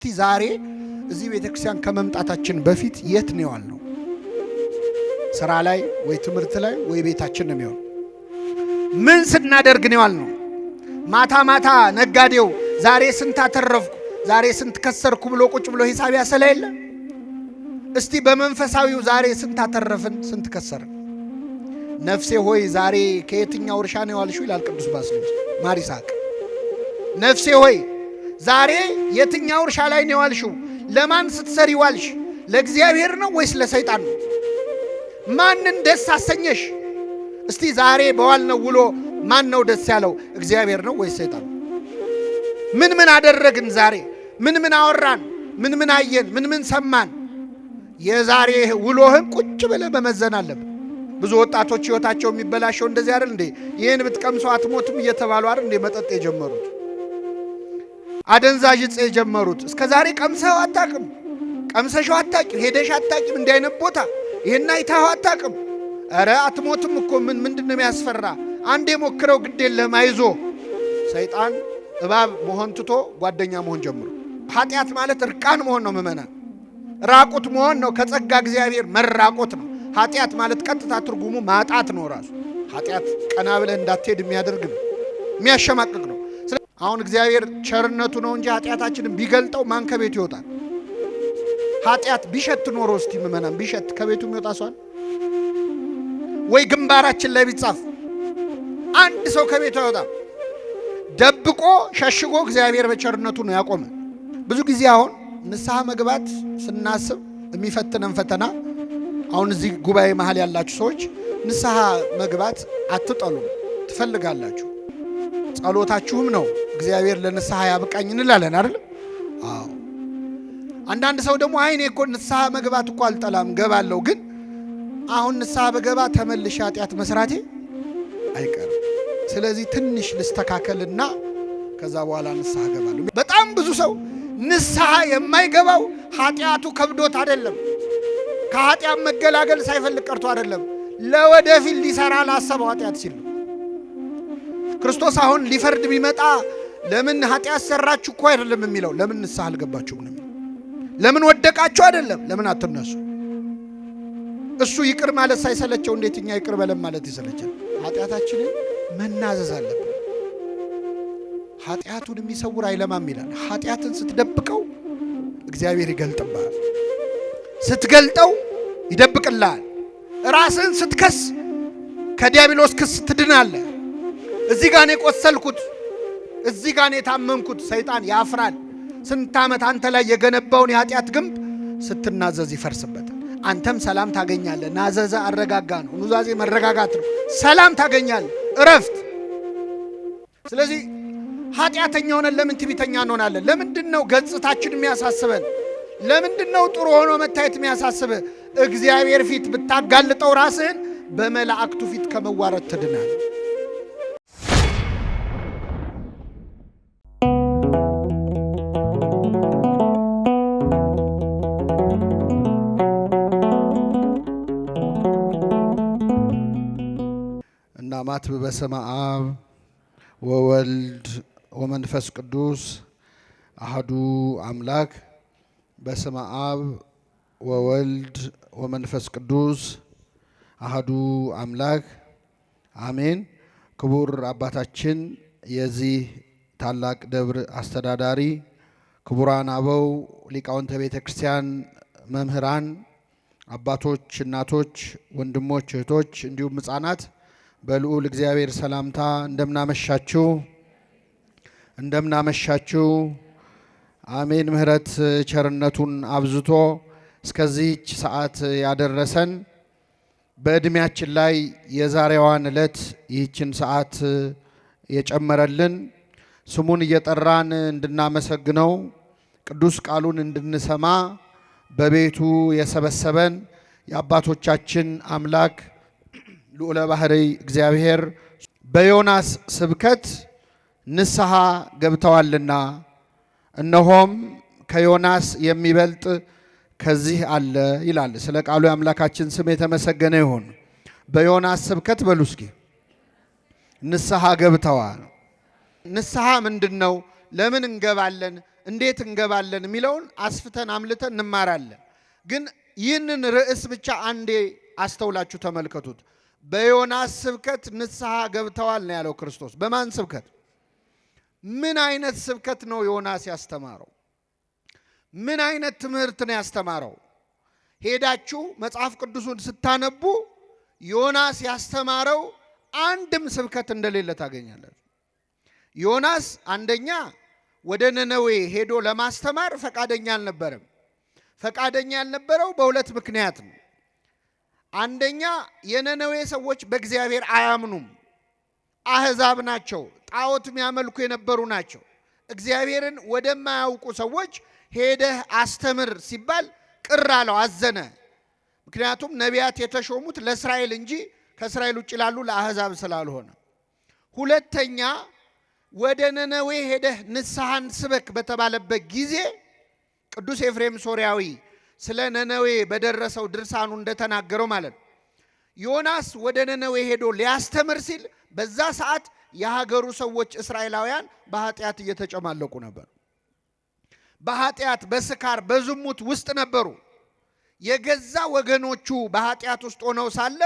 ዛሬ እዚህ ቤተክርስቲያን ከመምጣታችን በፊት የት ነው ያልነው? ስራ ላይ ወይ ትምህርት ላይ ወይ ቤታችን ነው የሚሆን? ምን ስናደርግ ነው ያልነው? ማታ ማታ ነጋዴው ዛሬ ስንት አተረፍኩ ዛሬ ስንት ከሰርኩ ብሎ ቁጭ ብሎ ሂሳብ ያሰላ የለ? እስቲ በመንፈሳዊው ዛሬ ስንት አተረፍን ስንት ከሰርን? ነፍሴ ሆይ ዛሬ ከየትኛው እርሻ ነው ያልሽው ይላል ቅዱስ ባስልዮስ ማር ይስሐቅ። ነፍሴ ሆይ ዛሬ የትኛው እርሻ ላይ ነው ያልሽው? ለማን ስትሰሪ ዋልሽ? ለእግዚአብሔር ነው ወይስ ለሰይጣን ነው? ማንን ደስ አሰኘሽ? እስቲ ዛሬ በዋልነው ውሎ ማን ነው ደስ ያለው? እግዚአብሔር ነው ወይስ ሰይጣን? ምን ምን አደረግን? ዛሬ ምን ምን አወራን? ምን ምን አየን? ምን ምን ሰማን? የዛሬ ውሎህን ቁጭ ብለህ መመዘን አለብህ። ብዙ ወጣቶች ህይወታቸው የሚበላሸው እንደዚህ አይደል እንዴ? ይሄን ብትቀምሰው አትሞትም እየተባሉ አይደል እንዴ መጠጥ የጀመሩት? አደንዛዥ ዕፅ የጀመሩት? እስከ ዛሬ ቀምሰው አታውቅም፣ ቀምሰሽው አታውቂም፣ ሄደሽ አታውቂም፣ እንዲህ አይነት ቦታ ይሄን አይተኸው አታውቅም። ኧረ አትሞትም እኮ ምንድነው የሚያስፈራ? አንዴ ሞክረው ግድ የለህም አይዞ። ሰይጣን እባብ መሆን ትቶ ጓደኛ መሆን ጀምሮ። ኃጢአት ማለት እርቃን መሆን ነው ምእመናን፣ ራቁት መሆን ነው። ከጸጋ እግዚአብሔር መራቆት ነው። ኃጢአት ማለት ቀጥታ ትርጉሙ ማጣት ነው ራሱ። ኃጢአት ቀና ብለህ እንዳትሄድ የሚያደርግ ነው፣ የሚያሸማቅቅ ነው። አሁን እግዚአብሔር ቸርነቱ ነው እንጂ ኃጢአታችንን ቢገልጠው ማን ከቤቱ ይወጣል? ኃጢአት ቢሸት ኖሮ እስቲ ምእመናን ቢሸት ከቤቱ የሚወጣ ሰው ወይ? ግንባራችን ላይ ቢጻፍ አንድ ሰው ከቤቱ አይወጣም። ደብቆ ሸሽጎ እግዚአብሔር በቸርነቱ ነው ያቆመ። ብዙ ጊዜ አሁን ንስሐ መግባት ስናስብ የሚፈትነን ፈተና፣ አሁን እዚህ ጉባኤ መሃል ያላችሁ ሰዎች ንስሐ መግባት አትጠሉም፣ ትፈልጋላችሁ። ጸሎታችሁም ነው እግዚአብሔር ለንስሐ ያብቃኝ እንላለን አይደል? አዎ። አንዳንድ ሰው ደግሞ አይኔ እኮ ንስሐ መግባት እኮ አልጠላም ገባለሁ፣ ግን አሁን ንስሐ በገባ ተመልሼ ኃጢአት መስራቴ አይቀርም፣ ስለዚህ ትንሽ ልስተካከልና ከዛ በኋላ ንስሐ ገባለሁ። በጣም ብዙ ሰው ንስሐ የማይገባው ኃጢአቱ ከብዶት አይደለም፣ ከኃጢአት መገላገል ሳይፈልግ ቀርቶ አይደለም፣ ለወደፊት ሊሰራ ላሰበው ኃጢአት ሲል ነው። ክርስቶስ አሁን ሊፈርድ ቢመጣ ለምን ኃጢአት ሰራችሁ እኮ አይደለም የሚለው፣ ለምን ንስሐ አልገባችሁም ነው። ለምን ወደቃችሁ አይደለም፣ ለምን አትነሱ። እሱ ይቅር ማለት ሳይሰለቸው እንዴት እኛ ይቅር በለም ማለት ይሰለቻል? ኃጢአታችንን መናዘዝ አለብን። ኃጢአቱን የሚሰውር አይለማም ይላል። ኃጢአትን ስትደብቀው እግዚአብሔር ይገልጥብሃል፣ ስትገልጠው ይደብቅልሃል። ራስህን ስትከስ ከዲያብሎስ ክስ ትድናለህ። እዚህ ጋር ነው የቆሰልኩት፣ እዚህ ጋር ነው የታመምኩት፣ ሰይጣን ያፍራል። ስንት ዓመት አንተ ላይ የገነባውን የኃጢአት ግንብ ስትናዘዝ ይፈርስበታል። አንተም ሰላም ታገኛለህ። ናዘዘ አረጋጋ ነው፣ ኑዛዜ መረጋጋት ነው። ሰላም ታገኛለህ፣ እረፍት። ስለዚህ ኃጢአተኛ ሆነን ለምን ትዕቢተኛ እንሆናለን? ለምንድን ነው ገጽታችን የሚያሳስበን? ለምንድን ነው ጥሩ ሆኖ መታየት የሚያሳስብህ? እግዚአብሔር ፊት ብታጋልጠው ራስህን በመላእክቱ ፊት ከመዋረድ ትድናለህ። እና ማትብ በስመ አብ ወወልድ ወመንፈስ ቅዱስ አሐዱ አምላክ። በስመ አብ ወወልድ ወመንፈስ ቅዱስ አሐዱ አምላክ አሜን። ክቡር አባታችን የዚህ ታላቅ ደብር አስተዳዳሪ፣ ክቡራን አበው ሊቃውንተ ቤተ ክርስቲያን፣ መምህራን፣ አባቶች፣ እናቶች፣ ወንድሞች፣ እህቶች እንዲሁም ሕፃናት በልዑል እግዚአብሔር ሰላምታ እንደምናመሻችሁ እንደምናመሻችሁ። አሜን። ምሕረት ቸርነቱን አብዝቶ እስከዚህች ሰዓት ያደረሰን በዕድሜያችን ላይ የዛሬዋን ዕለት ይህችን ሰዓት የጨመረልን ስሙን እየጠራን እንድናመሰግነው ቅዱስ ቃሉን እንድንሰማ በቤቱ የሰበሰበን የአባቶቻችን አምላክ ልዑለ ባሕርይ እግዚአብሔር በዮናስ ስብከት ንስሐ ገብተዋልና እነሆም ከዮናስ የሚበልጥ ከዚህ አለ ይላል። ስለ ቃሉ የአምላካችን ስም የተመሰገነ ይሁን። በዮናስ ስብከት በሉ እስኪ ንስሐ ገብተዋል። ንስሐ ምንድን ነው? ለምን እንገባለን? እንዴት እንገባለን የሚለውን አስፍተን አምልተን እንማራለን። ግን ይህንን ርዕስ ብቻ አንዴ አስተውላችሁ ተመልከቱት። በዮናስ ስብከት ንስሐ ገብተዋል ነው ያለው ክርስቶስ። በማን ስብከት? ምን አይነት ስብከት ነው ዮናስ ያስተማረው? ምን አይነት ትምህርት ነው ያስተማረው? ሄዳችሁ መጽሐፍ ቅዱሱን ስታነቡ ዮናስ ያስተማረው አንድም ስብከት እንደሌለ ታገኛላችሁ። ዮናስ አንደኛ ወደ ነነዌ ሄዶ ለማስተማር ፈቃደኛ አልነበረም። ፈቃደኛ ያልነበረው በሁለት ምክንያት ነው። አንደኛ የነነዌ ሰዎች በእግዚአብሔር አያምኑም፣ አሕዛብ ናቸው፣ ጣዖት የሚያመልኩ የነበሩ ናቸው። እግዚአብሔርን ወደማያውቁ ሰዎች ሄደህ አስተምር ሲባል ቅር አለው፣ አዘነ። ምክንያቱም ነቢያት የተሾሙት ለእስራኤል እንጂ ከእስራኤል ውጭ ላሉ ለአሕዛብ ስላልሆነ። ሁለተኛ ወደ ነነዌ ሄደህ ንስሐን ስበክ በተባለበት ጊዜ ቅዱስ ኤፍሬም ሶርያዊ ስለ ነነዌ በደረሰው ድርሳኑ እንደተናገረው ማለት ነው። ዮናስ ወደ ነነዌ ሄዶ ሊያስተምር ሲል በዛ ሰዓት የሀገሩ ሰዎች እስራኤላውያን በኃጢአት እየተጨማለቁ ነበር። በኃጢአት፣ በስካር፣ በዝሙት ውስጥ ነበሩ። የገዛ ወገኖቹ በኃጢአት ውስጥ ሆነው ሳለ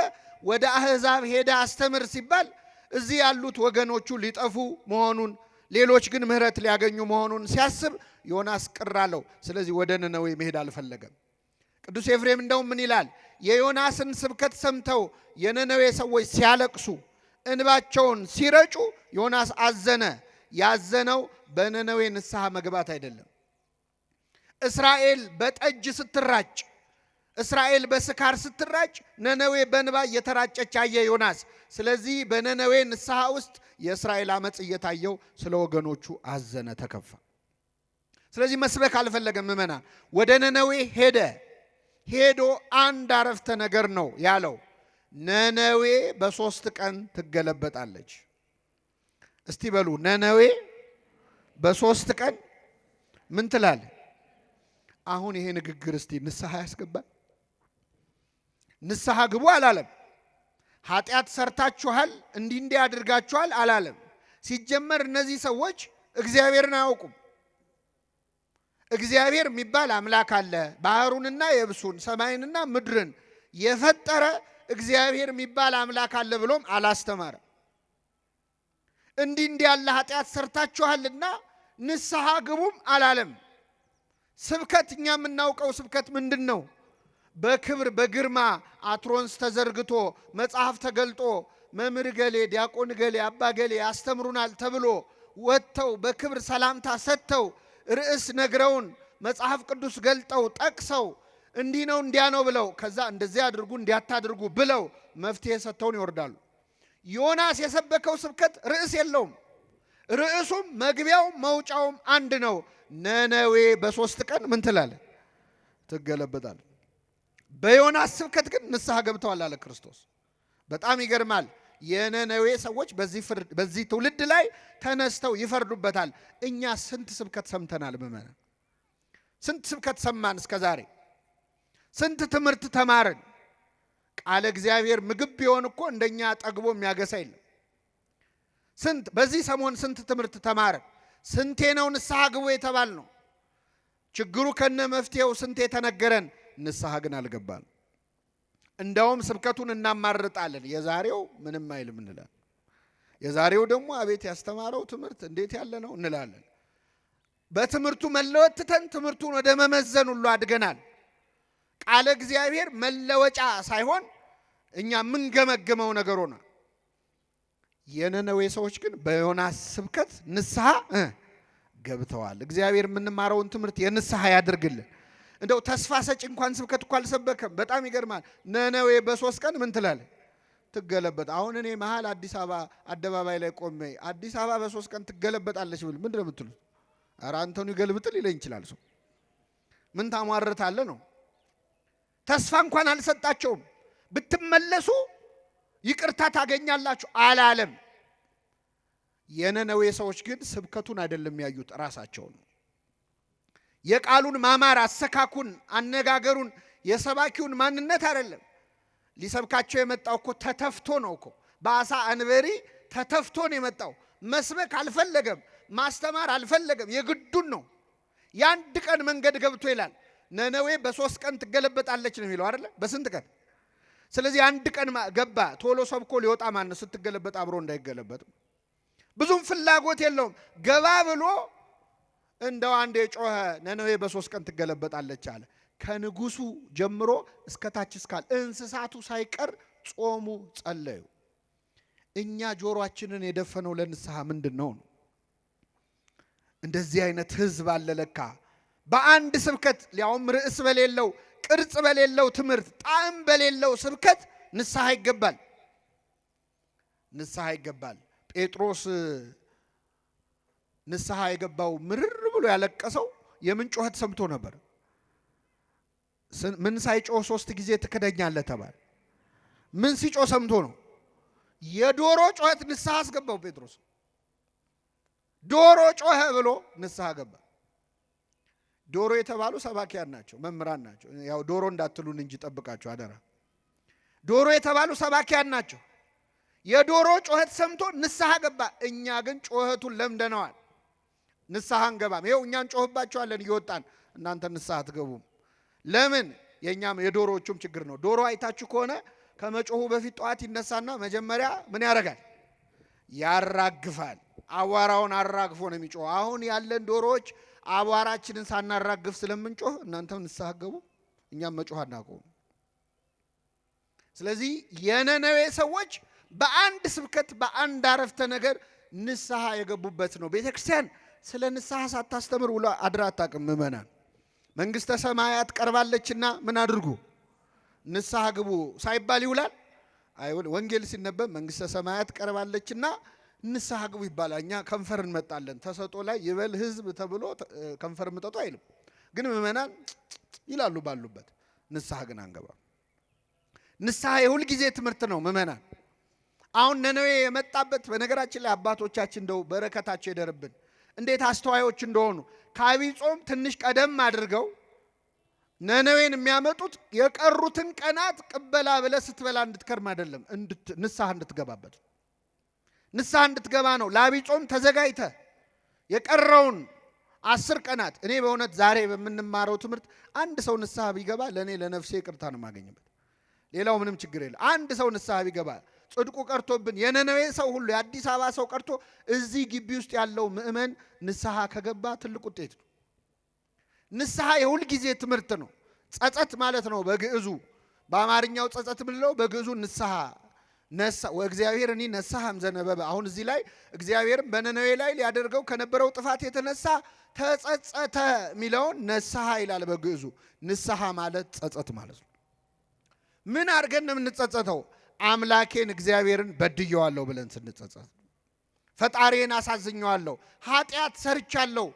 ወደ አሕዛብ ሄደ አስተምር ሲባል እዚህ ያሉት ወገኖቹ ሊጠፉ መሆኑን፣ ሌሎች ግን ምሕረት ሊያገኙ መሆኑን ሲያስብ ዮናስ ቅር አለው። ስለዚህ ወደ ነነዌ መሄድ አልፈለገም። ቅዱስ ኤፍሬም እንደውም ምን ይላል? የዮናስን ስብከት ሰምተው የነነዌ ሰዎች ሲያለቅሱ እንባቸውን ሲረጩ ዮናስ አዘነ። ያዘነው በነነዌ ንስሐ መግባት አይደለም። እስራኤል በጠጅ ስትራጭ፣ እስራኤል በስካር ስትራጭ ነነዌ በእንባ እየተራጨች አየ ዮናስ። ስለዚህ በነነዌ ንስሐ ውስጥ የእስራኤል አመፅ እየታየው ስለ ወገኖቹ አዘነ፣ ተከፋ። ስለዚህ መስበክ አልፈለገም። ምእመናን ወደ ነነዌ ሄደ። ሄዶ አንድ አረፍተ ነገር ነው ያለው፣ ነነዌ በ3 ቀን ትገለበጣለች። እስቲ በሉ ነነዌ በ3 ቀን ምን ትላል? አሁን ይሄ ንግግር እስቲ ንስሐ ያስገባል? ንስሐ ግቡ አላለም። ኃጢአት ሰርታችኋል እንዲህ አድርጋችኋል አላለም። ሲጀመር እነዚህ ሰዎች እግዚአብሔርን አያውቁም። እግዚአብሔር የሚባል አምላክ አለ። ባህሩንና የብሱን ሰማይንና ምድርን የፈጠረ እግዚአብሔር የሚባል አምላክ አለ ብሎም አላስተማረም። እንዲህ ያለ ኃጢአት ሰርታችኋልና ንስሐ ግቡም አላለም። ስብከት እኛ የምናውቀው ስብከት ምንድን ነው? በክብር በግርማ አትሮንስ ተዘርግቶ መጽሐፍ ተገልጦ መምህር ገሌ፣ ዲያቆን ገሌ፣ አባ ገሌ ያስተምሩናል ተብሎ ወጥተው በክብር ሰላምታ ሰጥተው ርዕስ ነግረውን መጽሐፍ ቅዱስ ገልጠው ጠቅሰው እንዲህ ነው እንዲያ ነው ብለው ከዛ እንደዚህ አድርጉ እንዲያታድርጉ ብለው መፍትሄ ሰጥተውን ይወርዳሉ። ዮናስ የሰበከው ስብከት ርዕስ የለውም። ርዕሱም መግቢያው መውጫውም አንድ ነው። ነነዌ በ3 ቀን ምን ትላለ? ትገለበጣል። በዮናስ ስብከት ግን ንስሐ ገብተዋል አለ ክርስቶስ። በጣም ይገርማል። የነነዌ ሰዎች በዚህ ትውልድ ላይ ተነስተው ይፈርዱበታል። እኛ ስንት ስብከት ሰምተናል? ምእመናን ስንት ስብከት ሰማን እስከ ዛሬ? ስንት ትምህርት ተማርን? ቃለ እግዚአብሔር ምግብ ቢሆን እኮ እንደኛ ጠግቦ የሚያገሳ የለም። ስንት በዚህ ሰሞን ስንት ትምህርት ተማርን? ስንቴ ነው ንስሐ ግቡ የተባል ነው? ችግሩ ከነ መፍትሄው ስንቴ ተነገረን፣ ንስሐ ግን አልገባን። እንደውም ስብከቱን እናማርጣለን። የዛሬው ምንም አይልም እንላለን። የዛሬው ደግሞ አቤት ያስተማረው ትምህርት እንዴት ያለ ነው እንላለን። በትምህርቱ መለወጥተን ትምህርቱን ወደ መመዘን ሁሉ አድገናል። ቃለ እግዚአብሔር መለወጫ ሳይሆን እኛ የምንገመግመው ነገር ሆነ። የነነዌ ሰዎች ግን በዮናስ ስብከት ንስሐ ገብተዋል። እግዚአብሔር የምንማረውን ትምህርት የንስሐ ያድርግልን። እንደው ተስፋ ሰጪ እንኳን ስብከት እኮ አልሰበከም። በጣም ይገርማል። ነነዌ በ3 ቀን ምን ትላለ? ትገለበጥ። አሁን እኔ መሀል አዲስ አበባ አደባባይ ላይ ቆሜ አዲስ አበባ በ3 ቀን ትገለበጣለች ብል ምንድን ነው የምትሉት? ኧረ አንተኑ ይገልብጥል ይለኝ ይችላል ሰው። ምን ታሟርታለ ነው። ተስፋ እንኳን አልሰጣቸውም። ብትመለሱ ይቅርታ ታገኛላችሁ አላለም። የነነዌ ሰዎች ግን ስብከቱን አይደለም ያዩት፣ ራሳቸውን ነው። የቃሉን ማማር፣ አሰካኩን፣ አነጋገሩን፣ የሰባኪውን ማንነት አይደለም። ሊሰብካቸው የመጣው እኮ ተተፍቶ ነው እኮ በአሳ አንበሪ ተተፍቶ ነው የመጣው። መስበክ አልፈለገም፣ ማስተማር አልፈለገም። የግዱን ነው። የአንድ ቀን መንገድ ገብቶ ይላል ነነዌ በ3 ቀን ትገለበጣለች ነው የሚለው አይደለ? በስንት ቀን? ስለዚህ አንድ ቀን ገባ። ቶሎ ሰብኮ ሊወጣ ማን ነው? ስትገለበጥ አብሮ እንዳይገለበጥ ብዙም ፍላጎት የለውም። ገባ ብሎ እንደው አንድ የጮኸ ነነዌ በ3 ቀን ትገለበጣለች አለ። ከንጉሱ ጀምሮ እስከ ታች እስካል እንስሳቱ ሳይቀር ጾሙ፣ ጸለዩ። እኛ ጆሮአችንን የደፈነው ለንስሐ ምንድነው ነው? እንደዚህ አይነት ህዝብ አለ ለካ። በአንድ ስብከት ሊያውም ርዕስ በሌለው ቅርጽ በሌለው ትምህርት ጣዕም በሌለው ስብከት ንስሐ ይገባል። ንስሐ ይገባል። ጴጥሮስ ንስሐ የገባው ምርር ብሎ ያለቀሰው የምን ጮኸት ሰምቶ ነበር? ምን ሳይጮህ 3 ጊዜ ትክደኛለህ ተባለ። ምን ሲጮህ ሰምቶ ነው? የዶሮ ጮኸት ንስሐ አስገባው ጴጥሮስ። ዶሮ ጮኸ ብሎ ንስሐ ገባ። ዶሮ የተባሉ ሰባኪያን ናቸው፣ መምህራን ናቸው። ያው ዶሮ እንዳትሉን እንጂ ጠብቃችሁ አደራ። ዶሮ የተባሉ ሰባኪያን ናቸው። የዶሮ ጮኸት ሰምቶ ንስሐ ገባ። እኛ ግን ጮኸቱን ለምደነዋል። ንስሐ አንገባም። ይኸው እኛን ጮህባቸዋለን እየወጣን፣ እናንተ ንስሐ አትገቡም። ለምን? የኛም የዶሮዎቹም ችግር ነው። ዶሮ አይታችሁ ከሆነ ከመጮሁ በፊት ጠዋት ይነሳና መጀመሪያ ምን ያደርጋል? ያራግፋል። አቧራውን አራግፎ ነው የሚጮህ። አሁን ያለን ዶሮዎች አቧራችንን ሳናራግፍ ስለምንጮህ እናንተም ንስሐ ገቡ፣ እኛም መጮህ አናቆም። ስለዚህ የነነዌ ሰዎች በአንድ ስብከት በአንድ አረፍተ ነገር ንስሐ የገቡበት ነው። ቤተክርስቲያን ስለ ንስሐ ሳታስተምር ውላ አድራ አታውቅም። ምእመናን መንግስተ ሰማያት ቀርባለችና ምን አድርጉ? ንስሐ ግቡ ሳይባል ይውላል አይውል። ወንጌል ሲነበብ መንግስተ ሰማያት ቀርባለችና ንስሐ ግቡ ይባላል። እኛ ከንፈር እንመጣለን። ተሰጦ ላይ ይበል ህዝብ ተብሎ ከንፈር ምጠጡ አይልም። ግን ምእመናን ይላሉ ባሉበት፣ ንስሐ ግን አንገባም። ንስሐ የሁል ጊዜ ትምህርት ነው ምእመናን። አሁን ነነዌ የመጣበት በነገራችን ላይ አባቶቻችን እንደው በረከታቸው ይደርብን እንዴት አስተዋዮች እንደሆኑ ከዐቢይ ጾም ትንሽ ቀደም አድርገው ነነዌን የሚያመጡት የቀሩትን ቀናት ቅበላ ብለህ ስትበላ እንድትከርም አይደለም፣ ንስሐ እንድትገባበት ንስሐ እንድትገባ ነው። ለዐቢይ ጾም ተዘጋጅተህ የቀረውን 10 ቀናት እኔ በእውነት ዛሬ በምንማረው ትምህርት አንድ ሰው ንስሐ ቢገባ ለእኔ ለነፍሴ ይቅርታ ነው የማገኝበት። ሌላው ምንም ችግር የለም። አንድ ሰው ንስሐ ቢገባ ጽድቁ ቀርቶብን የነነዌ ሰው ሁሉ የአዲስ አበባ ሰው ቀርቶ እዚህ ግቢ ውስጥ ያለው ምእመን ንስሐ ከገባ ትልቅ ውጤት ነው። ንስሐ የሁል ጊዜ ትምህርት ነው። ጸጸት ማለት ነው በግዕዙ። በአማርኛው ጸጸት ምንለው፣ በግዕዙ ንስሐ ነሳ ወእግዚአብሔር እኒ ነሳህም ዘነበበ። አሁን እዚህ ላይ እግዚአብሔርም በነነዌ ላይ ሊያደርገው ከነበረው ጥፋት የተነሳ ተጸጸተ የሚለውን ነስሐ ይላል በግዕዙ። ንስሐ ማለት ጸጸት ማለት ነው። ምን አድርገን ነው የምንጸጸተው? አምላኬን እግዚአብሔርን በድየዋለሁ ብለን ስንጸጸት፣ ፈጣሪን አሳዝኘዋለሁ፣ ኃጢአት ሰርቻለሁ፣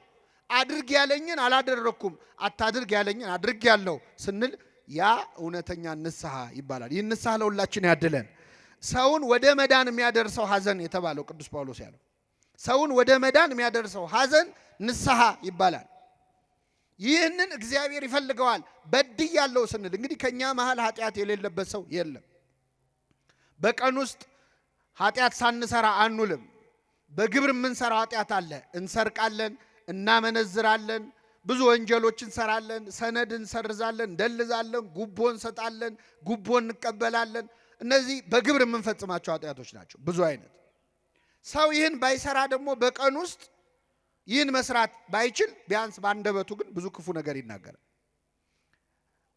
አድርግ ያለኝን አላደረኩም፣ አታድርግ ያለኝን አድርግ ያለው ስንል ያ እውነተኛ ንስሐ ይባላል። ይህ ንስሐ ለሁላችን ያድለን። ሰውን ወደ መዳን የሚያደርሰው ሐዘን የተባለው ቅዱስ ጳውሎስ ያለው ሰውን ወደ መዳን የሚያደርሰው ሐዘን ንስሐ ይባላል። ይህንን እግዚአብሔር ይፈልገዋል። በድያለሁ ስንል እንግዲህ ከኛ መሃል ኃጢአት የሌለበት ሰው የለም። በቀን ውስጥ ኃጢአት ሳንሰራ አንውልም። በግብር የምንሰራው ኃጢአት አለ። እንሰርቃለን፣ እናመነዝራለን፣ ብዙ ወንጀሎች እንሰራለን፣ ሰነድ እንሰርዛለን፣ እንደልዛለን፣ ጉቦ እንሰጣለን፣ ጉቦ እንቀበላለን። እነዚህ በግብር የምንፈጽማቸው ኃጢአቶች ናቸው፣ ብዙ አይነት። ሰው ይህን ባይሰራ ደግሞ በቀን ውስጥ ይህን መስራት ባይችል ቢያንስ በአንደበቱ ግን ብዙ ክፉ ነገር ይናገራል።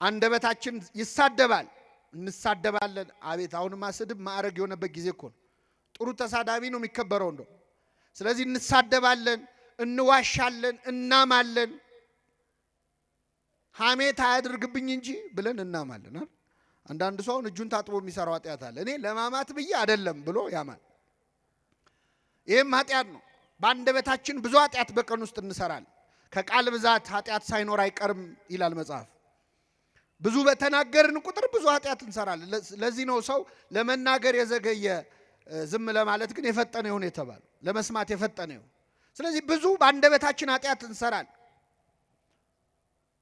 አንደበታችን ይሳደባል፣ እንሳደባለን። አቤት አሁንማ ስድብ ማዕረግ የሆነበት ጊዜ እኮ ነው። ጥሩ ተሳዳቢ ነው የሚከበረው እንደው። ስለዚህ እንሳደባለን፣ እንዋሻለን፣ እናማለን። ሐሜት አያድርግብኝ እንጂ ብለን እናማለን። አንዳንድ ሰው እጁን ታጥቦ የሚሰራው ኃጢአት አለ። እኔ ለማማት ብዬ አይደለም ብሎ ያማል። ይህም ኃጢአት ነው። በአንደበታችን ብዙ ኃጢአት በቀን ውስጥ እንሰራለን። ከቃል ብዛት ኃጢአት ሳይኖር አይቀርም ይላል መጽሐፍ። ብዙ በተናገርን ቁጥር ብዙ ኃጢአት እንሰራለን። ለዚህ ነው ሰው ለመናገር የዘገየ ዝም ለማለት ግን የፈጠነ ይሁን የተባለው፣ ለመስማት የፈጠነ ይሁን። ስለዚህ ብዙ በአንደበታችን ኃጢአት እንሰራለን።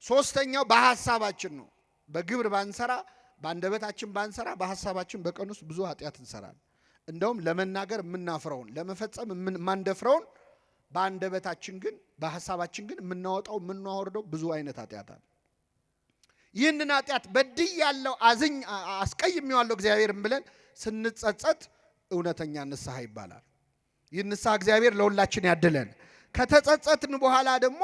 ሶስተኛው በሐሳባችን ነው። በግብር ባንሰራ፣ በአንደበታችን ባንሰራ፣ በሐሳባችን በቀን ውስጥ ብዙ ኃጢአት እንሰራለን። እንደውም ለመናገር የምናፍረውን፣ ለመፈጸም የማንደፍረውን በአንደበታችን ግን በሐሳባችን ግን የምናወጣው የምናወርደው ብዙ አይነት ኃጢአት አለ። ይህንን ኃጢአት በድያለሁ፣ አስቀይሜዋለሁ እግዚአብሔርን ብለን ስንጸጸት እውነተኛ ንስሐ ይባላል። ይህ ንስሐ እግዚአብሔር ለሁላችን ያድለን። ከተጸጸትን በኋላ ደግሞ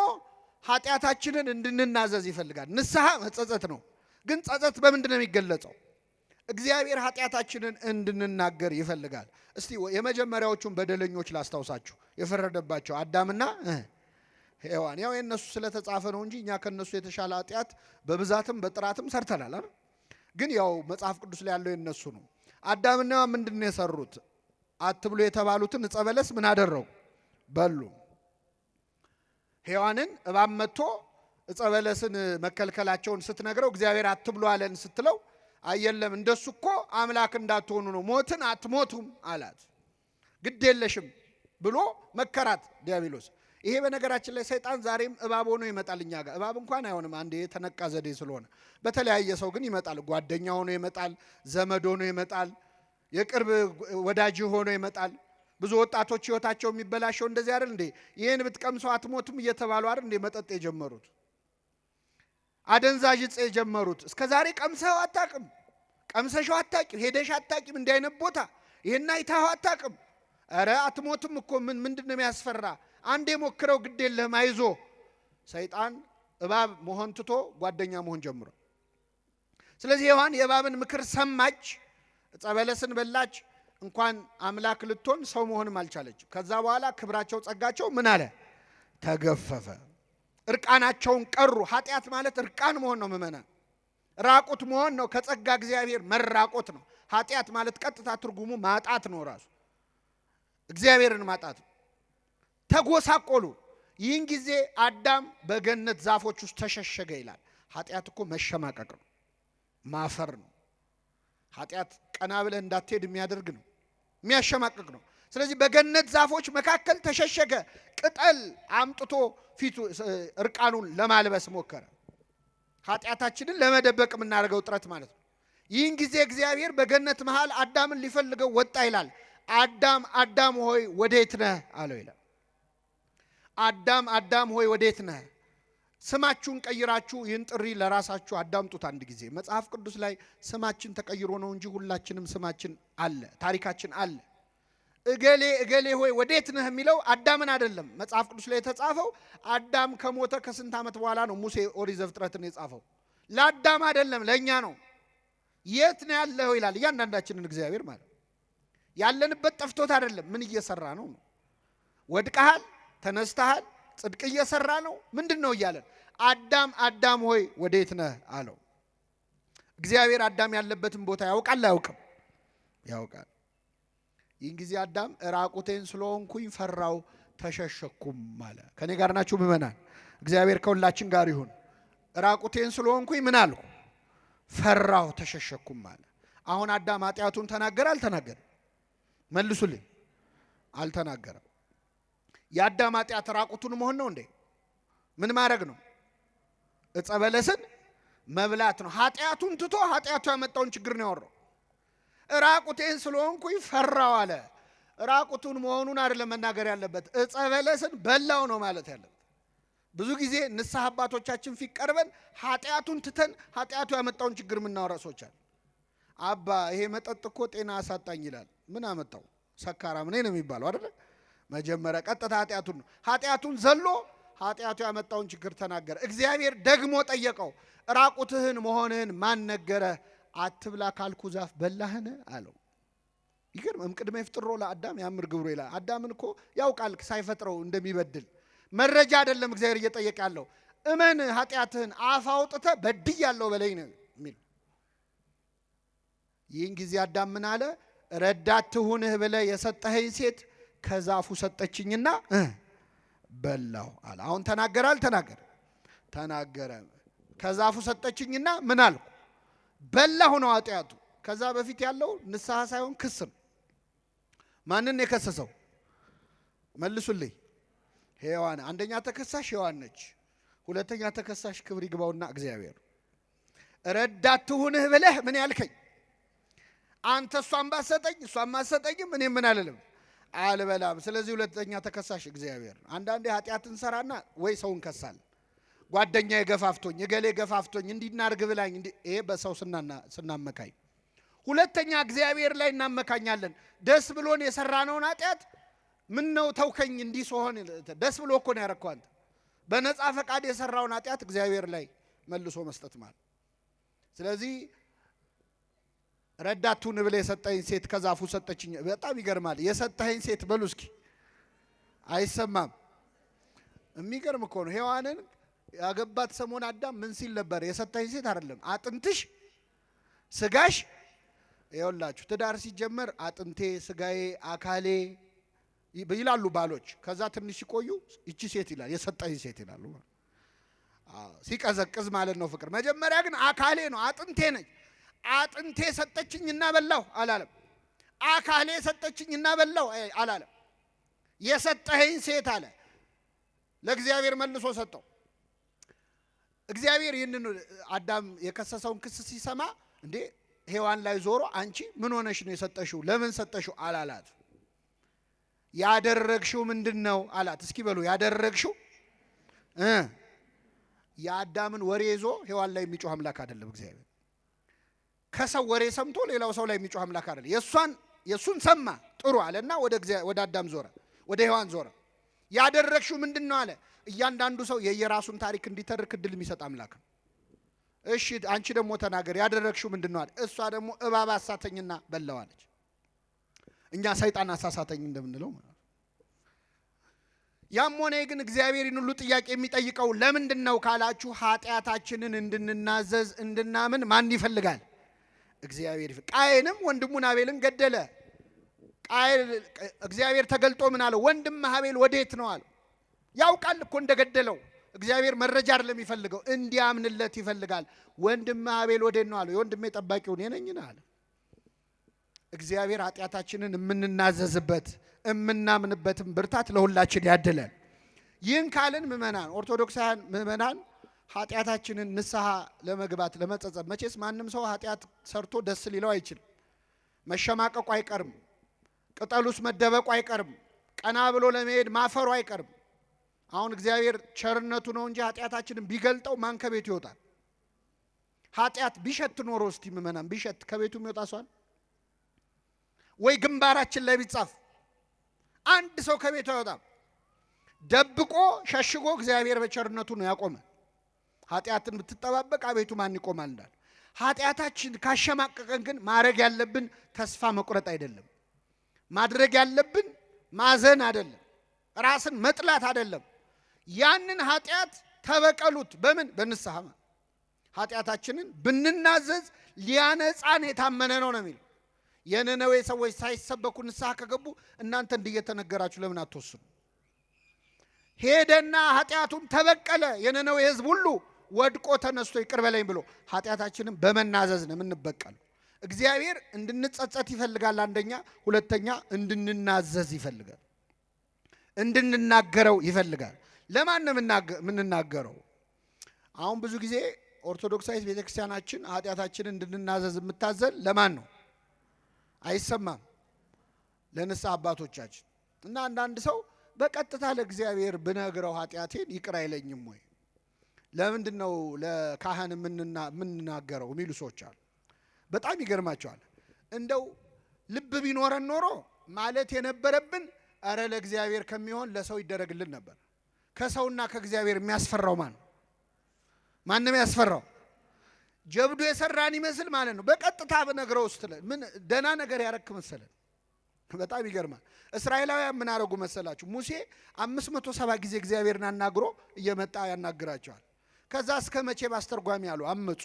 ኃጢአታችንን እንድንናዘዝ ይፈልጋል። ንስሐ መጸጸት ነው። ግን ጸጸት በምንድን ነው የሚገለጸው? እግዚአብሔር ኃጢአታችንን እንድንናገር ይፈልጋል። እስቲ የመጀመሪያዎቹን በደለኞች ላስታውሳችሁ። የፈረደባቸው አዳምና ሔዋን። ያው የነሱ ስለተጻፈ ነው እንጂ እኛ ከነሱ የተሻለ ኃጢአት በብዛትም በጥራትም ሰርተናል አይደል? ግን ያው መጽሐፍ ቅዱስ ላይ ያለው የነሱ ነው። አዳምና ሔዋን ምንድን ነው የሰሩት? አትብሉ የተባሉትን ዕፀ በለስ ምን አደረው? በሉ። ሔዋንን እባብ መጥቶ ዕፀ በለስን መከልከላቸውን ስትነግረው እግዚአብሔር አትብሉ አለን ስትለው አየለም እንደሱ እኮ አምላክ እንዳትሆኑ ነው፣ ሞትን አትሞቱም አላት። ግድ የለሽም ብሎ መከራት ዲያብሎስ። ይሄ በነገራችን ላይ ሰይጣን ዛሬም እባብ ሆኖ ይመጣል እኛ ጋር። እባብ እንኳን አይሆንም አንዴ የተነቃ ዘዴ ስለሆነ፣ በተለያየ ሰው ግን ይመጣል። ጓደኛ ሆኖ ይመጣል፣ ዘመድ ሆኖ ይመጣል፣ የቅርብ ወዳጅ ሆኖ ይመጣል። ብዙ ወጣቶች ህይወታቸው የሚበላሸው እንደዚህ አይደል እንዴ? ይሄን ብትቀምሰው አትሞቱም እየተባሉ አይደል እንዴ መጠጥ የጀመሩት፣ አደንዛዥ ዕፅ የጀመሩት። እስከ ዛሬ ቀምሰው አታውቅም፣ ቀምሰሽው አታውቂም፣ ሄደሽ አታውቂም እንዲህ አይነት ቦታ ይሄን አይተኸው አታውቅም። ኧረ አትሞቱም እኮ ምንድን ነው የሚያስፈራ? አንዴ ሞክረው ግድ የለህም አይዞ። ሰይጣን እባብ መሆን ትቶ ጓደኛ መሆን ጀምሯል። ስለዚህ ሔዋን የእባብን ምክር ሰማች፣ ዕፀ በለስን በላች። እንኳን አምላክ ልትሆን ሰው መሆንም አልቻለችም። ከዛ በኋላ ክብራቸው ጸጋቸው ምን አለ? ተገፈፈ። እርቃናቸውን ቀሩ። ኃጢአት ማለት እርቃን መሆን ነው ምእመናን፣ ራቁት መሆን ነው። ከጸጋ እግዚአብሔር መራቆት ነው። ኃጢአት ማለት ቀጥታ ትርጉሙ ማጣት ነው። ራሱ እግዚአብሔርን ማጣት ነው። ተጎሳቆሉ። ይህን ጊዜ አዳም በገነት ዛፎች ውስጥ ተሸሸገ ይላል። ኃጢአት እኮ መሸማቀቅ ነው፣ ማፈር ነው። ኃጢአት ቀና ብለህ እንዳትሄድ የሚያደርግ ነው፣ የሚያሸማቅቅ ነው። ስለዚህ በገነት ዛፎች መካከል ተሸሸገ። ቅጠል አምጥቶ ፊቱ እርቃኑን ለማልበስ ሞከረ። ኃጢአታችንን ለመደበቅ የምናደርገው ጥረት ማለት ነው። ይህን ጊዜ እግዚአብሔር በገነት መሃል አዳምን ሊፈልገው ወጣ ይላል። አዳም አዳም ሆይ ወዴት ነህ አለው ይላል። አዳም አዳም ሆይ ወዴት ነህ? ስማችሁን ቀይራችሁ ይህን ጥሪ ለራሳችሁ አዳምጡት። አንድ ጊዜ መጽሐፍ ቅዱስ ላይ ስማችን ተቀይሮ ነው እንጂ ሁላችንም ስማችን አለ፣ ታሪካችን አለ። እገሌ እገሌ ሆይ ወዴት ነህ የሚለው አዳምን አይደለም። መጽሐፍ ቅዱስ ላይ የተጻፈው አዳም ከሞተ ከስንት ዓመት በኋላ ነው ሙሴ ኦሪት ዘፍጥረትን የጻፈው። ለአዳም አይደለም ለእኛ ነው። የት ነው ያለው ይላል እያንዳንዳችንን እግዚአብሔር ማለት ያለንበት ጠፍቶት አይደለም። ምን እየሰራ ነው ነው? ወድቀሃል፣ ተነስተሃል፣ ጽድቅ እየሰራ ነው ምንድን ነው እያለን አዳም አዳም ሆይ ወዴት ነህ አለው። እግዚአብሔር አዳም ያለበትን ቦታ ያውቃል አያውቅም? ያውቃል። ይህን ጊዜ አዳም ራቁቴን ስለሆንኩኝ ፈራው ተሸሸኩም አለ። ከኔ ጋር ናችሁ ምእመናን? እግዚአብሔር ከሁላችን ጋር ይሁን። ራቁቴን ስለሆንኩኝ ምን አልኩ? ፈራው ተሸሸኩም አለ። አሁን አዳም ኃጢአቱን ተናገረ አልተናገረ? መልሱልኝ። አልተናገረም። የአዳም ኃጢአት ራቁቱን መሆን ነው እንዴ? ምን ማድረግ ነው? ዕፀ በለስን መብላት ነው። ኃጢአቱን ትቶ ኃጢአቱ ያመጣውን ችግር ነው ያወራው። ራቁቴን ስለሆንኩኝ ፈራው አለ። ራቁቱን መሆኑን አይደለም መናገር ያለበት፣ ዕፀ በለስን በላው ነው ማለት ያለበት። ብዙ ጊዜ ንስሐ አባቶቻችን ፊት ቀርበን ኃጢአቱን ትተን ኃጢአቱ ያመጣውን ችግር የምናወራ ሰዎች አለ። አባ ይሄ መጠጥ እኮ ጤና አሳጣኝ ይላል። ምን አመጣው? ሰካራም ነኝ ነው የሚባለው አይደል? መጀመሪያ ቀጥታ ኃጢአቱን ነው። ኃጢአቱን ዘሎ ኃጢአቱ ያመጣውን ችግር ተናገረ። እግዚአብሔር ደግሞ ጠየቀው፣ ራቁትህን መሆንህን ማን ነገረህ? አትብላ ካልኩ ዛፍ በላህን አለው። ይገርም። እምቅድመ ይፍጥሮ ለአዳም ያምር ግብሩ ይላል። አዳምን እኮ ያውቃል ሳይፈጥረው እንደሚበድል። መረጃ አይደለም እግዚአብሔር እየጠየቀ ያለው፣ እመን ኃጢአትህን አፍ አውጥተህ በድያለሁ በለኝ ነው የሚል። ይህን ጊዜ አዳም ምን አለ? ረዳት ትሁንህ ብለህ የሰጠኸኝ ሴት ከዛፉ ሰጠችኝና በላሁ አለ። አሁን ተናገረ አልተናገረ? ተናገረ። ከዛፉ ሰጠችኝና ምን አልኩ? በላሁ ነው ኃጢአቱ። ከዛ በፊት ያለው ንስሐ ሳይሆን ክስ ነው። ማንን የከሰሰው? መልሱልኝ። ሔዋን። አንደኛ ተከሳሽ ሔዋን ነች። ሁለተኛ ተከሳሽ ክብር ይግባውና እግዚአብሔር። ረዳት ትሁንህ ብለህ ምን ያልከኝ አንተ እሷን ባሰጠኝ እሷን ማሰጠኝም እኔ ምን አልልም። አልበላም። ስለዚህ ሁለተኛ ተከሳሽ እግዚአብሔር። አንዳንዴ ኃጢአት እንሰራና ወይ ሰው እንከሳለን። ጓደኛዬ ገፋፍቶኝ፣ እገሌ ገፋፍቶኝ፣ እንዲናርግ ብላኝ፣ ይሄ በሰው ስናመካኝ። ሁለተኛ እግዚአብሔር ላይ እናመካኛለን። ደስ ብሎን የሰራነውን ኃጢአት ምን ነው ተውከኝ እንዲህ ሲሆን ደስ ብሎ እኮ ነው ያረከው አንተ። በነፃ ፈቃድ የሰራውን ኃጢአት እግዚአብሔር ላይ መልሶ መስጠት ማለት። ስለዚህ ረዳቱን ብለ የሰጠኝ ሴት ከዛፉ ሰጠችኝ። በጣም ይገርማል። የሰጠኝ ሴት በሉ እስኪ አይሰማም። የሚገርም እኮ ነው። ሔዋንን ያገባት ሰሞን አዳም ምን ሲል ነበር? የሰጠኝ ሴት አይደለም አጥንትሽ ስጋሽ። ይኸውላችሁ ትዳር ሲጀመር አጥንቴ ስጋዬ አካሌ ይላሉ ባሎች። ከዛ ትንሽ ሲቆዩ እቺ ሴት ይላል፣ የሰጠኝ ሴት ይላሉ። ሲቀዘቅዝ ማለት ነው ፍቅር። መጀመሪያ ግን አካሌ ነው አጥንቴ ነኝ። አጥንቴ ሰጠችኝና በላሁ አላለም። አካሌ ሰጠችኝና በላሁ አላለም። የሰጠኸኝ ሴት አለ። ለእግዚአብሔር መልሶ ሰጠው። እግዚአብሔር ይህንን አዳም የከሰሰውን ክስ ሲሰማ እንዴ ሔዋን ላይ ዞሮ አንቺ ምን ሆነሽ ነው የሰጠሽው? ለምን ሰጠሽው አላላት። ያደረግሽው ምንድነው አላት። እስኪ በሉ ያደረግሽው የአዳምን ወሬ ይዞ ሔዋን ላይ የሚጮህ አምላክ አይደለም እግዚአብሔር። ከሰው ወሬ ሰምቶ ሌላው ሰው ላይ የሚጮህ አምላክ አይደለም። የሱን ሰማ ጥሩ አለና ወደ አዳም ዞረ፣ ወደ ሔዋን ዞረ። ያደረግሽው ምንድነው አለ። እያንዳንዱ ሰው የየራሱን ታሪክ እንዲተርክ እድል የሚሰጥ አምላክ ነው። እሺ አንቺ ደግሞ ተናገር፣ ያደረግሽው ምንድነው አለ። እሷ ደግሞ እባብ አሳተኝና በላው አለች። እኛ ሰይጣን አሳሳተኝ እንደምንለው ማለት ነው። ያም ሆነ ግን እግዚአብሔርን ሁሉ ጥያቄ የሚጠይቀው ለምንድን ነው ካላችሁ ኃጢአታችንን እንድንናዘዝ እንድናምን ማን ይፈልጋል? እግዚአብሔር። ቃየንም ወንድሙን አቤልን ገደለ። እግዚአብሔር ተገልጦ ምን አለው? ወንድም አቤል ወዴት ነው አለው። ያውቃል እኮ እንደገደለው። እግዚአብሔር መረጃ አይደለም የሚፈልገው፣ እንዲያምንለት ይፈልጋል። ወንድም አቤል ወዴት ነው አለው። የወንድሜ ጠባቂው እኔ ነኝ አለ። እግዚአብሔር ኃጢአታችንን የምንናዘዝበት የምናምንበትም ብርታት ለሁላችን ያድለን። ይህን ካልን ምእመናን ኦርቶዶክሳውያን ምእመናን ኃጢአታችንን ንስሐ ለመግባት ለመጸጸት፣ መቼስ ማንም ሰው ኃጢአት ሰርቶ ደስ ሊለው አይችልም። መሸማቀቁ አይቀርም። ቅጠሉስ መደበቁ አይቀርም። ቀና ብሎ ለመሄድ ማፈሩ አይቀርም። አሁን እግዚአብሔር ቸርነቱ ነው እንጂ ኃጢአታችንን ቢገልጠው ማን ከቤቱ ይወጣል? ኃጢአት ቢሸት ኖሮ እስቲ ምእመናን ቢሸት ከቤቱ የሚወጣ ሰዋል ወይ? ግንባራችን ላይ ቢጻፍ አንድ ሰው ከቤቱ አይወጣም። ደብቆ ሸሽጎ እግዚአብሔር በቸርነቱ ነው ያቆመ። ኃጢአትን ብትጠባበቅ አቤቱ ማን ይቆማል እንዳለ። ኃጢአታችን ካሸማቀቀን ግን ማድረግ ያለብን ተስፋ መቁረጥ አይደለም። ማድረግ ያለብን ማዘን አይደለም። ራስን መጥላት አይደለም። ያንን ኃጢአት ተበቀሉት። በምን? በንስሐ። ኃጢአታችንን ብንናዘዝ ሊያነጻን የታመነ ነው ነው የሚለው። የነነዌ ሰዎች ሳይሰበኩ ንስሐ ከገቡ እናንተ እንዲየተነገራችሁ ለምን አትወስኑ? ሄደና ኃጢአቱን ተበቀለ። የነነዌ ሕዝብ ሁሉ ወድቆ ተነስቶ ይቅር በለኝ ብሎ ኃጢአታችንን በመናዘዝ ነው የምንበቀለው። እግዚአብሔር እንድንጸጸት ይፈልጋል አንደኛ፣ ሁለተኛ እንድንናዘዝ ይፈልጋል። እንድንናገረው ይፈልጋል። ለማን ነው የምንናገረው? አሁን ብዙ ጊዜ ኦርቶዶክሳዊት ቤተክርስቲያናችን ኃጢአታችንን እንድንናዘዝ የምታዘን ለማን ነው? አይሰማም። ለንስሐ አባቶቻችን እና አንዳንድ ሰው በቀጥታ ለእግዚአብሔር ብነግረው ኃጢአቴን ይቅር አይለኝም ወይ? ለምንድን ነው ለካህን የምንናገረው የሚሉ ሰዎች አሉ። በጣም ይገርማቸዋል። እንደው ልብ ቢኖረን ኖሮ ማለት የነበረብን አረ ለእግዚአብሔር ከሚሆን ለሰው ይደረግልን ነበር። ከሰውና ከእግዚአብሔር የሚያስፈራው ማን ነው? ማንም ያስፈራው ጀብዱ የሰራን ይመስል ማለት ነው። በቀጥታ በነገረው ውስጥ ምን ደና ነገር ያረክ መሰለን። በጣም ይገርማል። እስራኤላውያን ምን አረጉ መሰላችሁ? ሙሴ 570 ጊዜ እግዚአብሔርን አናግሮ እየመጣ ያናግራቸዋል። ከዛ እስከ መቼ ባስተርጓሚ አሉ አመጹ።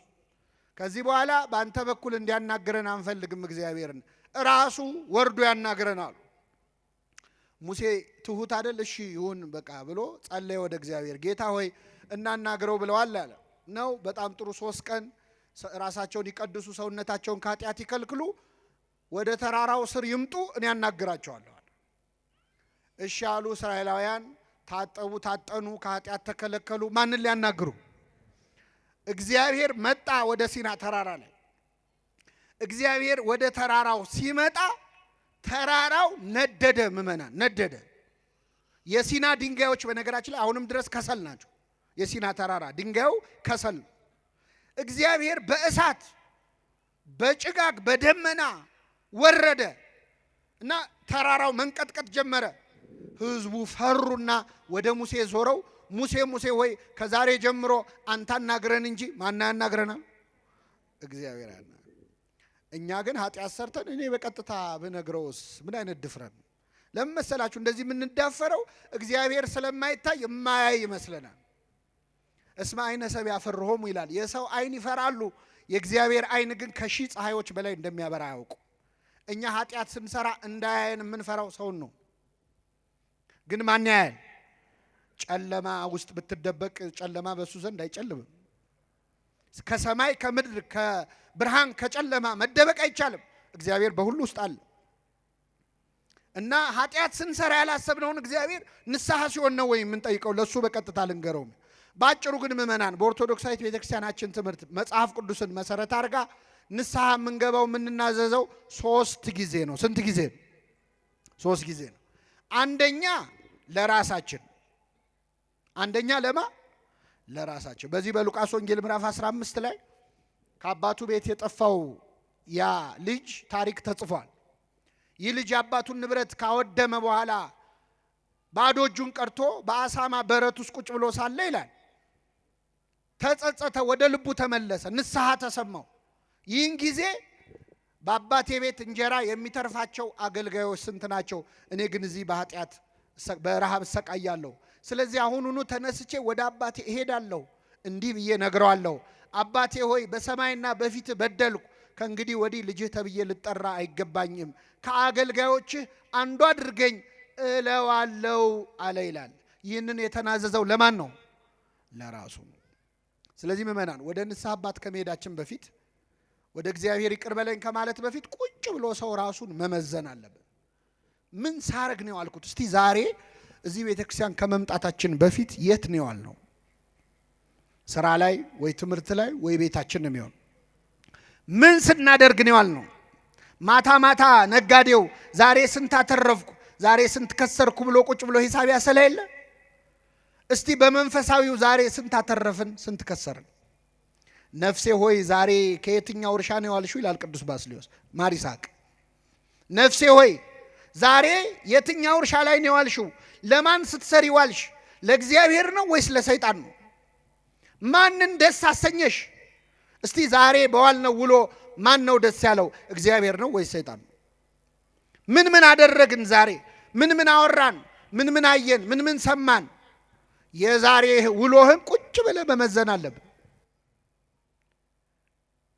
ከዚህ በኋላ በአንተ በኩል እንዲያናግረን አንፈልግም፣ እግዚአብሔርን ራሱ ወርዶ ያናግረን አሉ። ሙሴ ትሁት አይደል? እሺ ይሁን በቃ ብሎ ጸለየ ወደ እግዚአብሔር። ጌታ ሆይ እናናግረው ብለዋል አለ ነው። በጣም ጥሩ። 3 ቀን ራሳቸውን ይቀድሱ፣ ሰውነታቸውን ከኃጢአት ይከልክሉ፣ ወደ ተራራው ስር ይምጡ፣ እኔ ያናግራቸዋለሁ። እሺ አሉ። እስራኤላውያን ታጠቡ፣ ታጠኑ፣ ከኃጢአት ተከለከሉ። ማንን ሊያናግሩ? እግዚአብሔር መጣ ወደ ሲና ተራራ ላይ። እግዚአብሔር ወደ ተራራው ሲመጣ ተራራው ነደደ። ምእመናን ነደደ። የሲና ድንጋዮች በነገራችን ላይ አሁንም ድረስ ከሰል ናቸው። የሲና ተራራ ድንጋዩ ከሰል ነው። እግዚአብሔር በእሳት በጭጋግ በደመና ወረደ እና ተራራው መንቀጥቀጥ ጀመረ። ሕዝቡ ፈሩና ወደ ሙሴ ዞረው ሙሴ ሙሴ ሆይ ከዛሬ ጀምሮ አንተ አናግረን እንጂ ማን ያናግረናል? እግዚአብሔር ያናግረን። እኛ ግን ኃጢአት ሰርተን እኔ በቀጥታ ብነግረውስ ምን አይነት ድፍረት ነው? ለምን መሰላችሁ እንደዚህ የምንዳፈረው? እግዚአብሔር ስለማይታይ የማያይ ይመስለናል። እስመ አይነ ሰብ ያፈርሆሙ ይላል። የሰው አይን ይፈራሉ፣ የእግዚአብሔር አይን ግን ከሺህ ፀሐዮች በላይ እንደሚያበራ ያውቁ። እኛ ኃጢአት ስንሰራ እንዳያየን የምንፈራው ሰውን ነው። ግን ማን ያያል? ጨለማ ውስጥ ብትደበቅ ጨለማ በሱ ዘንድ አይጨልምም። ከሰማይ ከምድር ከብርሃን ከጨለማ መደበቅ አይቻልም። እግዚአብሔር በሁሉ ውስጥ አለ እና ኃጢአት ስንሰራ ያላሰብነውን እግዚአብሔር ንስሐ ሲሆን ነው ወይ የምንጠይቀው? ለሱ በቀጥታ ልንገረው። ባጭሩ ግን ምእመናን በኦርቶዶክሳዊት ቤተክርስቲያናችን ትምህርት መጽሐፍ ቅዱስን መሰረት አድርጋ ንስሐ የምንገባው የምንናዘዘው 3 ጊዜ ነው። ስንት ጊዜ? 3 ጊዜ ነው። አንደኛ ለራሳችን፣ አንደኛ ለራሳችን። በዚህ በሉቃስ ወንጌል ምዕራፍ 15 ላይ ከአባቱ ቤት የጠፋው ያ ልጅ ታሪክ ተጽፏል። ይህ ልጅ አባቱን ንብረት ካወደመ በኋላ ባዶ እጁን ቀርቶ በአሳማ በረት ውስጥ ቁጭ ብሎ ሳለ ይላል ተጸጸተ፣ ወደ ልቡ ተመለሰ፣ ንስሐ ተሰማው። ይህን ጊዜ በአባቴ ቤት እንጀራ የሚተርፋቸው አገልጋዮች ስንት ናቸው? እኔ ግን እዚህ በኃጢአት በረሃብ እሰቃያለሁ። ስለዚህ አሁኑኑ ተነስቼ ወደ አባቴ እሄዳለሁ፣ እንዲህ ብዬ ነግረዋለሁ። አባቴ ሆይ በሰማይና በፊት በደልኩ፣ ከእንግዲህ ወዲህ ልጅህ ተብዬ ልጠራ አይገባኝም፣ ከአገልጋዮችህ አንዱ አድርገኝ እለዋለሁ አለ ይላል። ይህንን የተናዘዘው ለማን ነው? ለራሱ ነው። ስለዚህ ምእመናን ወደ ንስሐ አባት ከመሄዳችን በፊት ወደ እግዚአብሔር ይቅር በለኝ ከማለት በፊት ቁጭ ብሎ ሰው ራሱን መመዘን አለበት። ምን ሳረግ ነው ያልኩት? እስቲ ዛሬ እዚህ ቤተክርስቲያን ከመምጣታችን በፊት የት ነው ያልነው? ስራ ላይ ወይ ትምህርት ላይ ወይ ቤታችን ነው የሚሆን? ምን ስናደርግ ነው ያልነው? ማታ ማታ ነጋዴው ዛሬ ስንት አተረፍኩ ዛሬ ስንት ከሰርኩ ብሎ ቁጭ ብሎ ሂሳብ ያሰላ የለ? እስቲ በመንፈሳዊው ዛሬ ስንት አተረፍን ስንት ከሰርን? ነፍሴ ሆይ ዛሬ ከየትኛው እርሻ ነው ያልሽው ይላል ቅዱስ ባስልዮስ ማር ይስሐቅ። ነፍሴ ሆይ ዛሬ የትኛው እርሻ ላይ ነው ያልሽው? ለማን ስትሰሪ ዋልሽ? ለእግዚአብሔር ነው ወይስ ለሰይጣን ነው? ማንን ደስ አሰኘሽ? እስቲ ዛሬ በዋልነው ውሎ ማን ነው ደስ ያለው? እግዚአብሔር ነው ወይስ ሰይጣን ነው? ምን ምን አደረግን ዛሬ? ምን ምን አወራን? ምን ምን አየን? ምን ምን ሰማን? የዛሬ ውሎህን ቁጭ ብለህ መመዘን አለብን።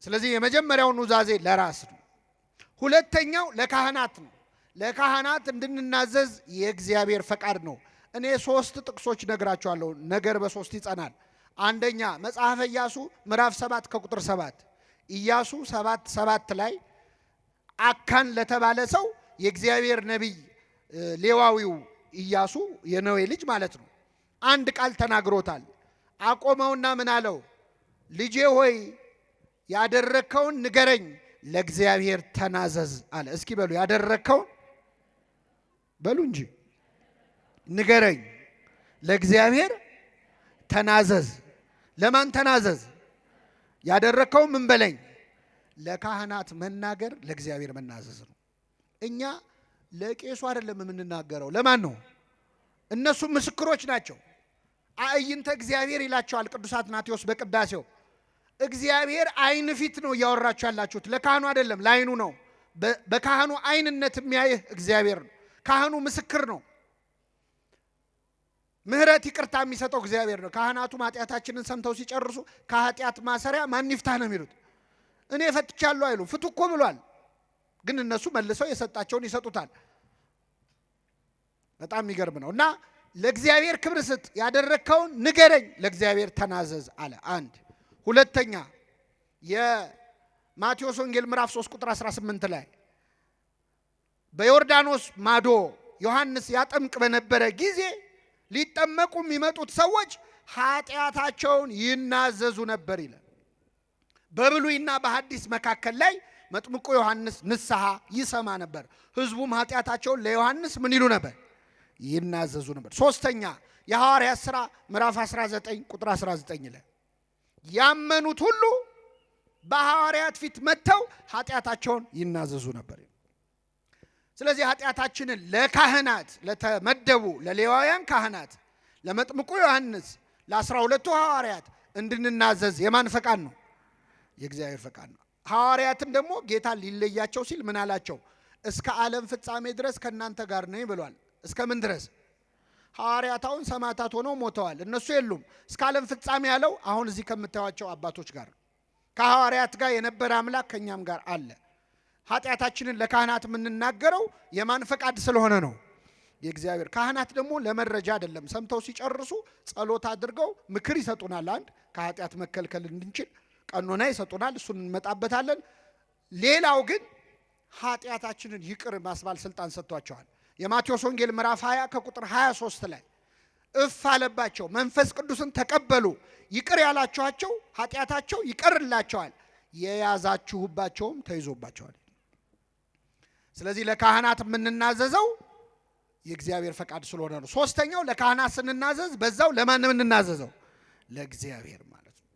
ስለዚህ የመጀመሪያው ኑዛዜ ለራስ ነው። ሁለተኛው ለካህናት ነው። ለካህናት እንድንናዘዝ የእግዚአብሔር ፈቃድ ነው። እኔ 3 ጥቅሶች ነግራቸዋለሁ። ነገር በ3 ይጸናል። አንደኛ መጽሐፈ ኢያሱ ምዕራፍ 7 ከቁጥር 7 ኢያሱ 7:7 ላይ አካን ለተባለ ሰው የእግዚአብሔር ነቢይ ሌዋዊው ኢያሱ የነዌ ልጅ ማለት ነው አንድ ቃል ተናግሮታል። አቆመውና ምን አለው? ልጄ ሆይ ያደረከውን ንገረኝ፣ ለእግዚአብሔር ተናዘዝ አለ። እስኪ በሉ ያደረከውን በሉ እንጂ ንገረኝ፣ ለእግዚአብሔር ተናዘዝ። ለማን ተናዘዝ? ያደረከውን ምን በለኝ? ለካህናት መናገር ለእግዚአብሔር መናዘዝ ነው። እኛ ለቄሱ አይደለም የምንናገረው። ለማን ነው? እነሱ ምስክሮች ናቸው። አዕይንተ እግዚአብሔር ይላቸዋል ቅዱስ አትናቴዎስ በቅዳሴው። እግዚአብሔር አይን ፊት ነው እያወራችሁ ያላችሁት፣ ለካህኑ አይደለም፣ ለአይኑ ነው። በካህኑ አይንነት የሚያይህ እግዚአብሔር ነው። ካህኑ ምስክር ነው። ምህረት ይቅርታ የሚሰጠው እግዚአብሔር ነው። ካህናቱ ኃጢአታችንን ሰምተው ሲጨርሱ ከኃጢአት ማሰሪያ ማን ይፍታህ ነው የሚሉት። እኔ ፈትቻለሁ አይሉ፣ ፍቱ እኮ ብሏል። ግን እነሱ መልሰው የሰጣቸውን ይሰጡታል። በጣም የሚገርም ነው። እና ለእግዚአብሔር ክብር ስጥ፣ ያደረከውን ንገረኝ፣ ለእግዚአብሔር ተናዘዝ አለ። አንድ ሁለተኛ የማቴዎስ ወንጌል ምዕራፍ 3 ቁጥር 18 ላይ በዮርዳኖስ ማዶ ዮሐንስ ያጠምቅ በነበረ ጊዜ ሊጠመቁ የሚመጡት ሰዎች ኃጢአታቸውን ይናዘዙ ነበር ይላል። በብሉይና በሐዲስ መካከል ላይ መጥምቁ ዮሐንስ ንስሐ ይሰማ ነበር። ሕዝቡም ኃጢአታቸውን ለዮሐንስ ምን ይሉ ነበር? ይናዘዙ ነበር። ሶስተኛ የሐዋርያት ሥራ ምዕራፍ 19 ቁጥር 19 ላይ ያመኑት ሁሉ በሐዋርያት ፊት መጥተው ኃጢአታቸውን ይናዘዙ ነበር። ስለዚህ ኃጢአታችንን ለካህናት ለተመደቡ ለሌዋውያን ካህናት፣ ለመጥምቁ ዮሐንስ፣ ለ12ቱ ሐዋርያት እንድንናዘዝ የማን ፈቃድ ነው? የእግዚአብሔር ፈቃድ ነው። ሐዋርያትም ደግሞ ጌታ ሊለያቸው ሲል ምን አላቸው? እስከ ዓለም ፍጻሜ ድረስ ከእናንተ ጋር ነኝ ብሏል። እስከ ምን ድረስ? ሐዋርያት አሁን ሰማዕታት ሆነው ሞተዋል፣ እነሱ የሉም። እስከ ዓለም ፍጻሜ ያለው አሁን እዚህ ከምታዩቸው አባቶች ጋር ከሐዋርያት ጋር የነበረ አምላክ ከእኛም ጋር አለ። ኃጢአታችንን ለካህናት የምንናገረው የማን ፈቃድ ስለሆነ ነው? የእግዚአብሔር። ካህናት ደግሞ ለመረጃ አይደለም። ሰምተው ሲጨርሱ ጸሎት አድርገው ምክር ይሰጡናል። አንድ ከኃጢአት መከልከል እንድንችል ቀኖና ይሰጡናል። እሱን እንመጣበታለን። ሌላው ግን ኃጢአታችንን ይቅር ማስባል ስልጣን ሰጥቷቸዋል። የማቴዎስ ወንጌል ምዕራፍ 20 ከቁጥር 23 ላይ እፍ አለባቸው፣ መንፈስ ቅዱስን ተቀበሉ፣ ይቅር ያላችኋቸው ኃጢአታቸው ይቀርላቸዋል፣ የያዛችሁባቸውም ተይዞባቸዋል። ስለዚህ ለካህናት የምንናዘዘው የእግዚአብሔር ፈቃድ ስለሆነ ነው። ሶስተኛው ለካህናት ስንናዘዝ በዛው ለማን የምንናዘዘው? ለእግዚአብሔር ማለት ነው።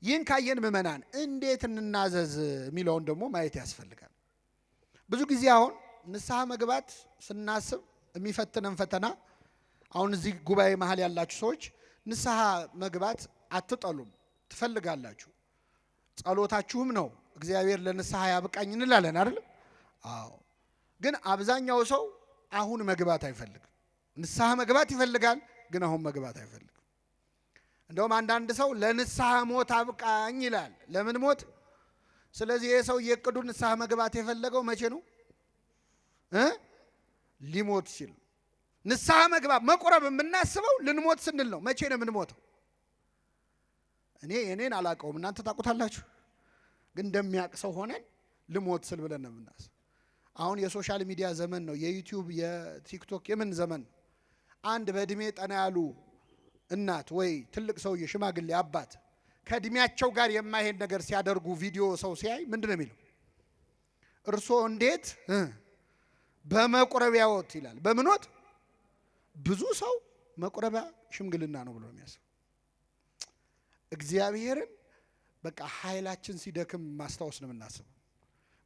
ይህን ካየን ምእመናን እንዴት እንናዘዝ የሚለውን ደግሞ ማየት ያስፈልጋል። ብዙ ጊዜ አሁን ንስሐ መግባት ስናስብ የሚፈትነን ፈተና፣ አሁን እዚህ ጉባኤ መሀል ያላችሁ ሰዎች ንስሐ መግባት አትጠሉም፣ ትፈልጋላችሁ። ጸሎታችሁም ነው እግዚአብሔር ለንስሐ ያብቃኝ እንላለን አይደል? አዎ። ግን አብዛኛው ሰው አሁን መግባት አይፈልግም። ንስሐ መግባት ይፈልጋል፣ ግን አሁን መግባት አይፈልግም። እንደውም አንዳንድ ሰው ለንስሐ ሞት አብቃኝ ይላል። ለምን ሞት? ስለዚህ ይህ ሰው የቅዱ ንስሐ መግባት የፈለገው መቼ ነው? ሊሞት ሲል። ንስሐ መግባት መቁረብ የምናስበው ልንሞት ስንል ነው። መቼ ነው የምንሞተው? እኔን አላውቀውም፣ እናንተ ታውቁታላችሁ። ግን እንደሚያውቅ ሰው ሆነን ልሞት ስል ብለን ነው የምናስብ። አሁን የሶሻል ሚዲያ ዘመን ነው፣ የዩቲዩብ የቲክቶክ የምን ዘመን ነው። አንድ በእድሜ ጠና ያሉ እናት ወይ ትልቅ ሰውዬ ሽማግሌ አባት ከእድሜያቸው ጋር የማይሄድ ነገር ሲያደርጉ ቪዲዮ ሰው ሲያይ ምንድን ነው የሚለው? እርሶ እንዴት በመቁረቢያዎት ይላል። በምኖት? ብዙ ሰው መቁረቢያ ሽምግልና ነው ብሎ የሚያስብ። እግዚአብሔርን በቃ ኃይላችን ሲደክም ማስታወስ ነው የምናስበው።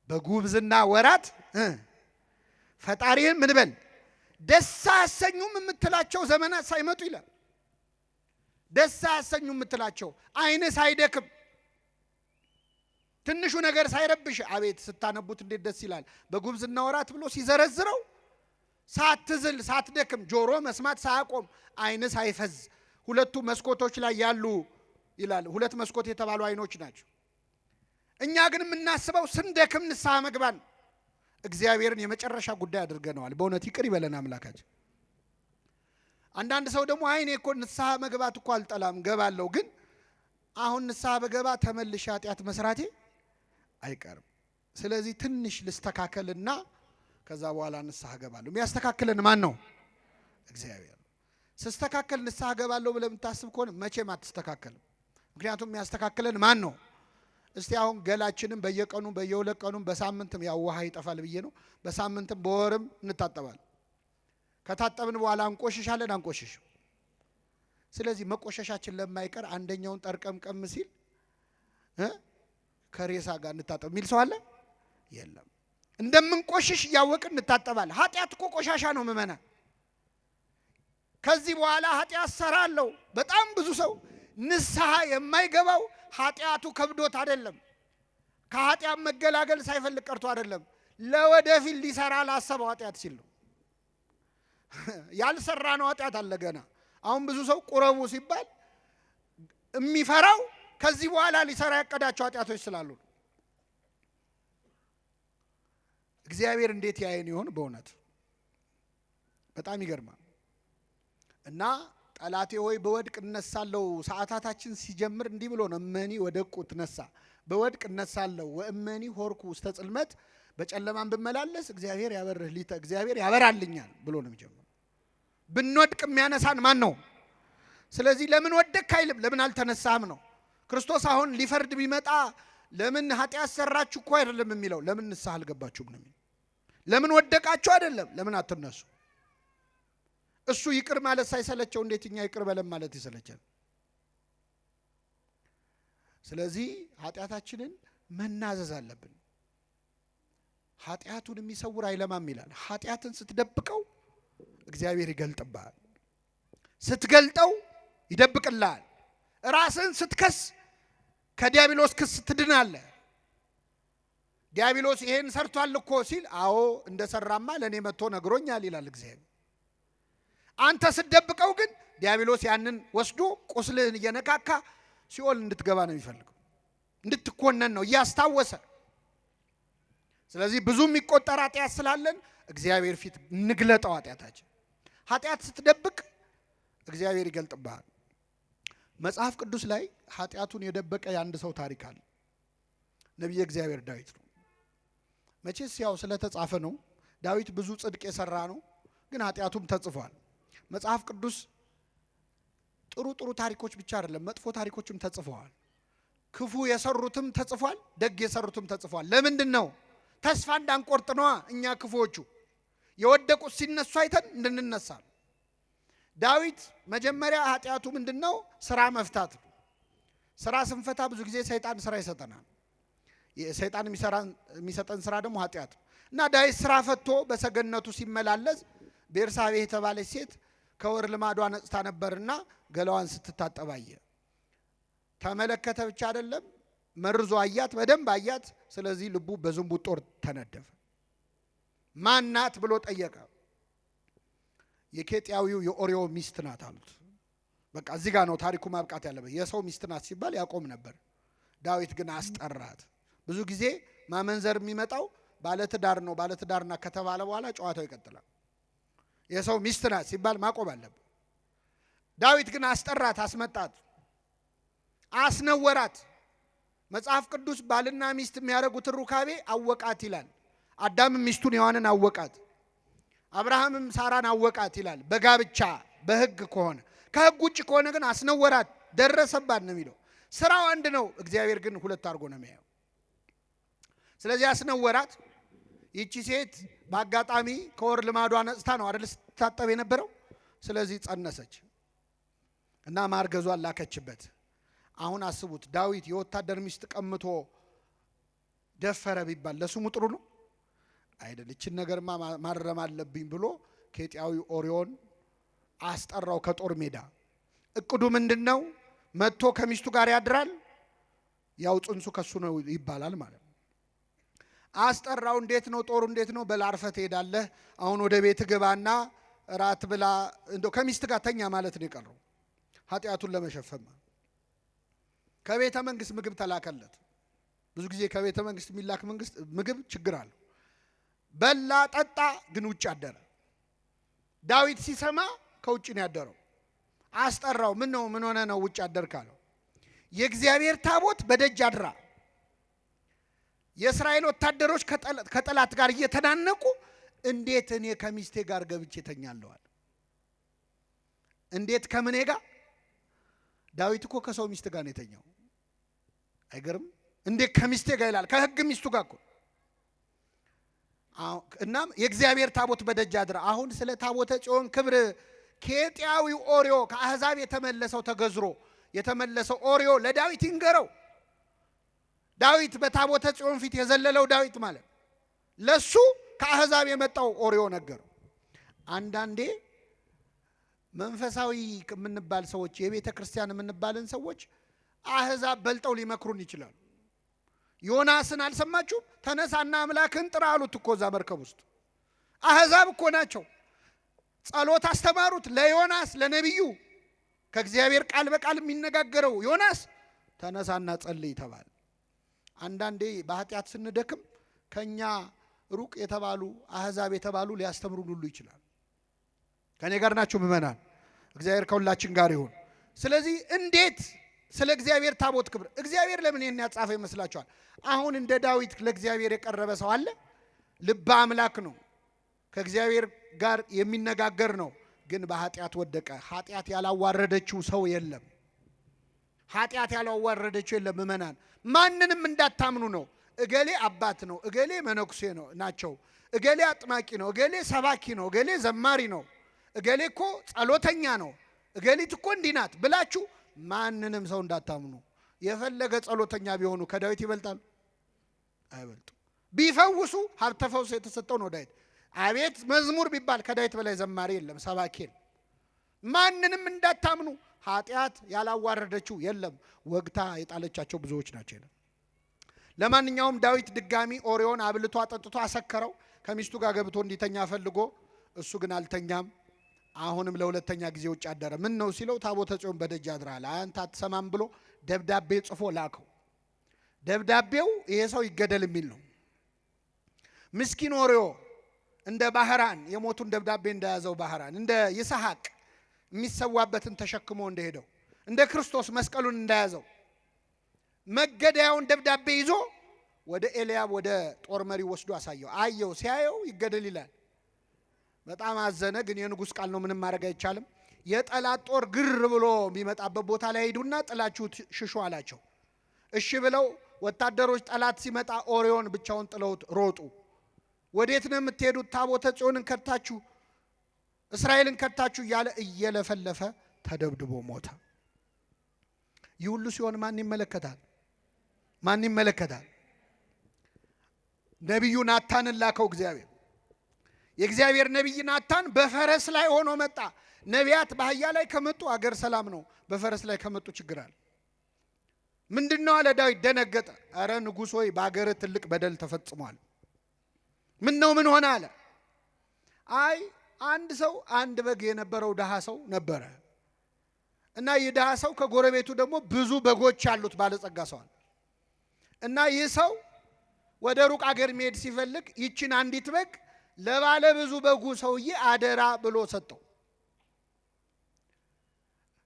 በጉብዝና ወራት ፈጣሪህን ምን በል ደስ አያሰኙም የምትላቸው ዘመናት ሳይመጡ ይላል። ደስ አያሰኙም የምትላቸው ዓይን ሳይደክም ትንሹ ነገር ሳይረብሽ፣ አቤት ስታነቡት እንዴት ደስ ይላል። በጉብዝና ወራት ብሎ ሲዘረዝረው ሳትዝል ሳትደክም፣ ጆሮ መስማት ሳያቆም፣ ዓይን ሳይፈዝ፣ ሁለቱ መስኮቶች ላይ ያሉ ይላል። ሁለት መስኮት የተባሉ ዓይኖች ናቸው። እኛ ግን የምናስበው ስንደክም ንስሐ መግባን እግዚአብሔርን የመጨረሻ ጉዳይ አድርገነዋል። በእውነት ይቅር ይበለን አምላካችን። አንዳንድ ሰው ደግሞ አይኔ እኮ ንስሐ መግባት እኮ አልጠላም ገባለሁ፣ ግን አሁን ንስሐ በገባ ተመልሼ ኃጢአት መስራቴ አይቀርም። ስለዚህ ትንሽ ልስተካከልና ከዛ በኋላ ንስሐ ገባለሁ። የሚያስተካክለን ማን ነው? እግዚአብሔር። ስስተካከል ንስሐ ገባለሁ ብለህ የምታስብ ከሆነ መቼም አትስተካከልም። ምክንያቱም የሚያስተካክለን ማን ነው? እስቲ አሁን ገላችንም በየቀኑ በየሁለት ቀኑም በሳምንትም ያው ውሃ ይጠፋል ብዬ ነው፣ በሳምንትም በወርም እንታጠባለን። ከታጠብን በኋላ እንቆሽሻለን አንቆሽሽም። ስለዚህ መቆሸሻችን ለማይቀር አንደኛውን ጠርቀምቀም ሲል ከሬሳ ጋር እንታጠብ የሚል ሰው አለ? የለም። እንደምንቆሽሽ እያወቅን እንታጠባለን። ኃጢአት እኮ ቆሻሻ ነው ምእመናን። ከዚህ በኋላ ኃጢአት ሰራለሁ። በጣም ብዙ ሰው ንስሐ የማይገባው ኃጢአቱ ከብዶት አይደለም፣ ከኃጢአት መገላገል ሳይፈልግ ቀርቶ አይደለም፣ ለወደፊት ሊሰራ ላሰበው ኃጢአት ሲል ነው። ያልሰራ ነው ኃጢአት አለ ገና። አሁን ብዙ ሰው ቁረቡ ሲባል የሚፈራው ከዚህ በኋላ ሊሰራ ያቀዳቸው ኃጢአቶች ስላሉ። እግዚአብሔር እንዴት ያየን ይሆን? በእውነት በጣም ይገርማል። እና ጠላቴ ሆይ በወድቅ እነሳለሁ። ሰዓታታችን ሲጀምር እንዲህ ብሎ ነው፣ እመኒ ወደቁ ትነሳ፣ በወድቅ እነሳለሁ። ወእመኒ ሆርኩ ውስተ ጽልመት፣ በጨለማን ብመላለስ እግዚአብሔር ያበርህ ሊተ፣ እግዚአብሔር ያበራልኛል ብሎ ነው የሚጀምረው። ብንወድቅ የሚያነሳን ማን ነው? ስለዚህ ለምን ወደቅ አይልም፣ ለምን አልተነሳም ነው። ክርስቶስ አሁን ሊፈርድ ቢመጣ ለምን ኃጢአት ሰራችሁ እኮ አይደለም የሚለው፣ ለምን ንስሐ አልገባችሁም ነው የሚለው። ለምን ወደቃችሁ አይደለም፣ ለምን አትነሱ። እሱ ይቅር ማለት ሳይሰለቸው እንዴት እኛ ይቅር በለም ማለት ይሰለቻል? ስለዚህ ኃጢአታችንን መናዘዝ አለብን። ኃጢአቱን የሚሰውር አይለማም ይላል። ኃጢአትን ስትደብቀው እግዚአብሔር ይገልጥብሃል፣ ስትገልጠው ይደብቅልሃል። ራስን ስትከስ ከዲያብሎስ ክስ ትድናለህ። ዲያብሎስ ይሄን ሰርቷል እኮ ሲል አዎ እንደሰራማ ለኔ መጥቶ ነግሮኛል ይላል እግዚአብሔር። አንተ ስትደብቀው ግን ዲያብሎስ ያንን ወስዶ ቁስልህን እየነካካ ሲኦል እንድትገባ ነው የሚፈልገው፣ እንድትኮነን ነው እያስታወሰ። ስለዚህ ብዙ የሚቆጠር ኃጢአት ስላለን እግዚአብሔር ፊት እንግለጠው ኃጢአታችን። ኃጢአት ስትደብቅ እግዚአብሔር ይገልጥብሃል። መጽሐፍ ቅዱስ ላይ ኃጢአቱን የደበቀ የአንድ ሰው ታሪክ አለ። ነቢየ እግዚአብሔር ዳዊት ነው። መቼስ ያው ስለተጻፈ ነው። ዳዊት ብዙ ጽድቅ የሰራ ነው፣ ግን ኃጢአቱም ተጽፏል። መጽሐፍ ቅዱስ ጥሩ ጥሩ ታሪኮች ብቻ አይደለም፣ መጥፎ ታሪኮችም ተጽፈዋል። ክፉ የሰሩትም ተጽፏል፣ ደግ የሰሩትም ተጽፏል። ለምንድን ነው? ተስፋ እንዳንቆርጥ ነዋ። እኛ ክፉዎቹ የወደቁት ሲነሱ አይተን እንድንነሳ። ዳዊት መጀመሪያ ኃጢአቱ ምንድነው? ስራ መፍታት። ስራ ስንፈታ ብዙ ጊዜ ሰይጣን ስራ ይሰጠናል። ሰይጣን የሚሰጠን ስራ ደግሞ ኃጢአት እና ዳዊት ስራ ፈቶ በሰገነቱ ሲመላለስ ቤርሳቤ የተባለች ሴት ከወር ልማዷ ነጽታ ነበርና ገላዋን ስትታጠብ አየ። ተመለከተ ብቻ አይደለም መርዞ አያት፣ በደንብ አያት። ስለዚህ ልቡ በዝንቡት ጦር ተነደፈ። ማናት ብሎ ጠየቀ። የኬጢያዊው የኦርዮ ሚስት ናት አሉት። በቃ እዚህ ጋር ነው ታሪኩ ማብቃት ያለበት። የሰው ሚስት ናት ሲባል ያቆም ነበር። ዳዊት ግን አስጠራት። ብዙ ጊዜ ማመንዘር የሚመጣው ባለትዳር ነው። ባለትዳርና ከተባለ በኋላ ጨዋታው ይቀጥላል። የሰው ሚስት ናት ሲባል ማቆም አለበት። ዳዊት ግን አስጠራት፣ አስመጣት፣ አስነወራት። መጽሐፍ ቅዱስ ባልና ሚስት የሚያደርጉትን ሩካቤ አወቃት ይላል። አዳምም ሚስቱን ሔዋንን አወቃት፣ አብርሃምም ሳራን አወቃት ይላል። በጋብቻ በሕግ ከሆነ፣ ከሕግ ውጭ ከሆነ ግን አስነወራት፣ ደረሰባት ነው የሚለው። ስራው አንድ ነው፣ እግዚአብሔር ግን ሁለት አድርጎ ነው የሚያየው። ስለዚህ አስነወራት። ይቺ ሴት በአጋጣሚ ከወር ልማዷ ነጽታ ነው አይደል ስትታጠብ የነበረው። ስለዚህ ጸነሰች እና ማርገዟን ላከችበት። አሁን አስቡት፣ ዳዊት የወታደር ሚስት ቀምቶ ደፈረ ቢባል ለስሙ ጥሩ ነው አይደል? እችን ነገርማ ማረም አለብኝ ብሎ ኬጢያዊ ኦርዮን አስጠራው ከጦር ሜዳ። እቅዱ ምንድነው? መጥቶ ከሚስቱ ጋር ያድራል፣ ያው ጽንሱ ከሱ ነው ይባላል ማለት ነው። አስጠራው። እንዴት ነው ጦሩ? እንዴት ነው? በላርፈ ትሄዳለህ፣ አሁን ወደ ቤት ግባና ራት ብላ፣ እንደው ከሚስት ጋር ተኛ ማለት ነው የቀረው ኃጢአቱን ለመሸፈን። ከቤተ መንግስት ምግብ ተላከለት። ብዙ ጊዜ ከቤተ መንግስት የሚላክ ምግብ ችግር አለው። በላ ጠጣ፣ ግን ውጭ አደረ። ዳዊት ሲሰማ ከውጭ ነው ያደረው። አስጠራው። ምን ነው? ምን ሆነ ነው ውጭ አደርክ አለው። የእግዚአብሔር ታቦት በደጅ አድራ። የእስራኤል ወታደሮች ከጠላት ጋር እየተናነቁ እንዴት እኔ ከሚስቴ ጋር ገብቼ ተኛለዋል? እንዴት ከምኔ ጋር? ዳዊት እኮ ከሰው ሚስት ጋር ነው የተኛው። አይገርም? እንዴት ከሚስቴ ጋር ይላል። ከሕግ ሚስቱ ጋር እኮ። እናም የእግዚአብሔር ታቦት በደጅ አድራ። አሁን ስለ ታቦተ ጽዮን ክብር ኬጢያዊው ኦርዮ ከአሕዛብ የተመለሰው ተገዝሮ የተመለሰው ኦርዮ ለዳዊት ይንገረው። ዳዊት በታቦተ ጽዮን ፊት የዘለለው ዳዊት ማለት ለሱ ከአሕዛብ የመጣው ኦርዮ ነገረው። አንዳንዴ መንፈሳዊ የምንባል ሰዎች፣ የቤተ ክርስቲያን የምንባልን ሰዎች አሕዛብ በልጠው ሊመክሩን ይችላሉ። ዮናስን አልሰማችሁም? ተነሳና አምላክን ጥራ አሉት እኮ እዛ መርከብ ውስጥ። አሕዛብ እኮ ናቸው። ጸሎት አስተማሩት ለዮናስ ለነቢዩ። ከእግዚአብሔር ቃል በቃል የሚነጋገረው ዮናስ ተነሳና ጸልይ ተባለ። አንዳንዴ በኃጢአት ስንደክም ከኛ ሩቅ የተባሉ አሕዛብ የተባሉ ሊያስተምሩን ሁሉ ይችላል። ከኔ ጋር ናችሁ ምእመናን? እግዚአብሔር ከሁላችን ጋር ይሁን። ስለዚህ እንዴት ስለ እግዚአብሔር ታቦት ክብር እግዚአብሔር ለምን ይሄን ያጻፈ ይመስላችኋል? አሁን እንደ ዳዊት ለእግዚአብሔር የቀረበ ሰው አለ? ልበ አምላክ ነው፣ ከእግዚአብሔር ጋር የሚነጋገር ነው። ግን በኃጢአት ወደቀ። ኃጢአት ያላዋረደችው ሰው የለም። ኃጢአት ያላዋረደችው የለም። ምእመናን ማንንም እንዳታምኑ ነው። እገሌ አባት ነው፣ እገሌ መነኩሴ ነው ናቸው፣ እገሌ አጥማቂ ነው፣ እገሌ ሰባኪ ነው፣ እገሌ ዘማሪ ነው፣ እገሌ እኮ ጸሎተኛ ነው፣ እገሊት እኮ እንዲህ ናት ብላችሁ ማንንም ሰው እንዳታምኑ። የፈለገ ጸሎተኛ ቢሆኑ ከዳዊት ይበልጣሉ? አይበልጡ። ቢፈውሱ ሀብተ ፈውስ የተሰጠው ነው ዳዊት። አቤት መዝሙር ቢባል ከዳዊት በላይ ዘማሪ የለም፣ ሰባኪ የለም። ማንንም እንዳታምኑ፣ ኃጢአት ያላዋረደችው የለም፣ ወግታ የጣለቻቸው ብዙዎች ናቸው የለም። ለማንኛውም ዳዊት ድጋሚ ኦርዮን አብልቶ አጠጥቶ አሰከረው። ከሚስቱ ጋር ገብቶ እንዲተኛ ፈልጎ እሱ ግን አልተኛም። አሁንም ለሁለተኛ ጊዜ ውጭ አደረ። ምን ነው ሲለው ታቦተ ጽዮን በደጅ አድራል፣ አንተ አትሰማም ብሎ ደብዳቤ ጽፎ ላከው። ደብዳቤው ይሄ ሰው ይገደል የሚል ነው። ምስኪን ኦርዮ እንደ ባህራን የሞቱን ደብዳቤ እንደያዘው ባህራን እንደ ይስሐቅ የሚሰዋበትን ተሸክሞ እንደሄደው እንደ ክርስቶስ መስቀሉን እንደያዘው መገደያውን ደብዳቤ ይዞ ወደ ኤልያብ ወደ ጦር መሪ ወስዶ አሳየው። አየው፣ ሲያየው ይገደል ይላል። በጣም አዘነ። ግን የንጉሥ ቃል ነው፣ ምንም ማድረግ አይቻልም። የጠላት ጦር ግር ብሎ የሚመጣበት ቦታ ላይ ሄዱና ጥላችሁ ሽሹ አላቸው። እሺ ብለው ወታደሮች ጠላት ሲመጣ ኦርዮን ብቻውን ጥለውት ሮጡ። ወዴት ነው የምትሄዱት? ታቦተ ጽዮንን ከድታችሁ እስራኤልን ከድታችሁ እያለ እየለፈለፈ ተደብድቦ ሞተ። ይህ ሁሉ ሲሆን ማን ይመለከታል? ማን ይመለከታል? ነቢዩ ናታንን ላከው እግዚአብሔር። የእግዚአብሔር ነቢይ ናታን በፈረስ ላይ ሆኖ መጣ። ነቢያት በአህያ ላይ ከመጡ አገር ሰላም ነው፣ በፈረስ ላይ ከመጡ ችግር አለ። ምንድነው አለ ዳዊት። ደነገጠ። አረ ንጉሥ ሆይ በአገር ትልቅ በደል ተፈጽሟል። ምን ነው ምን ሆነ አለ። አይ አንድ ሰው አንድ በግ የነበረው ድሃ ሰው ነበረ እና ይህ ድሃ ሰው ከጎረቤቱ ደግሞ ብዙ በጎች ያሉት ባለጸጋ ሰዋል እና ይህ ሰው ወደ ሩቅ አገር መሄድ ሲፈልግ ይችን አንዲት በግ ለባለ ብዙ በጉ ሰውዬ አደራ ብሎ ሰጠው።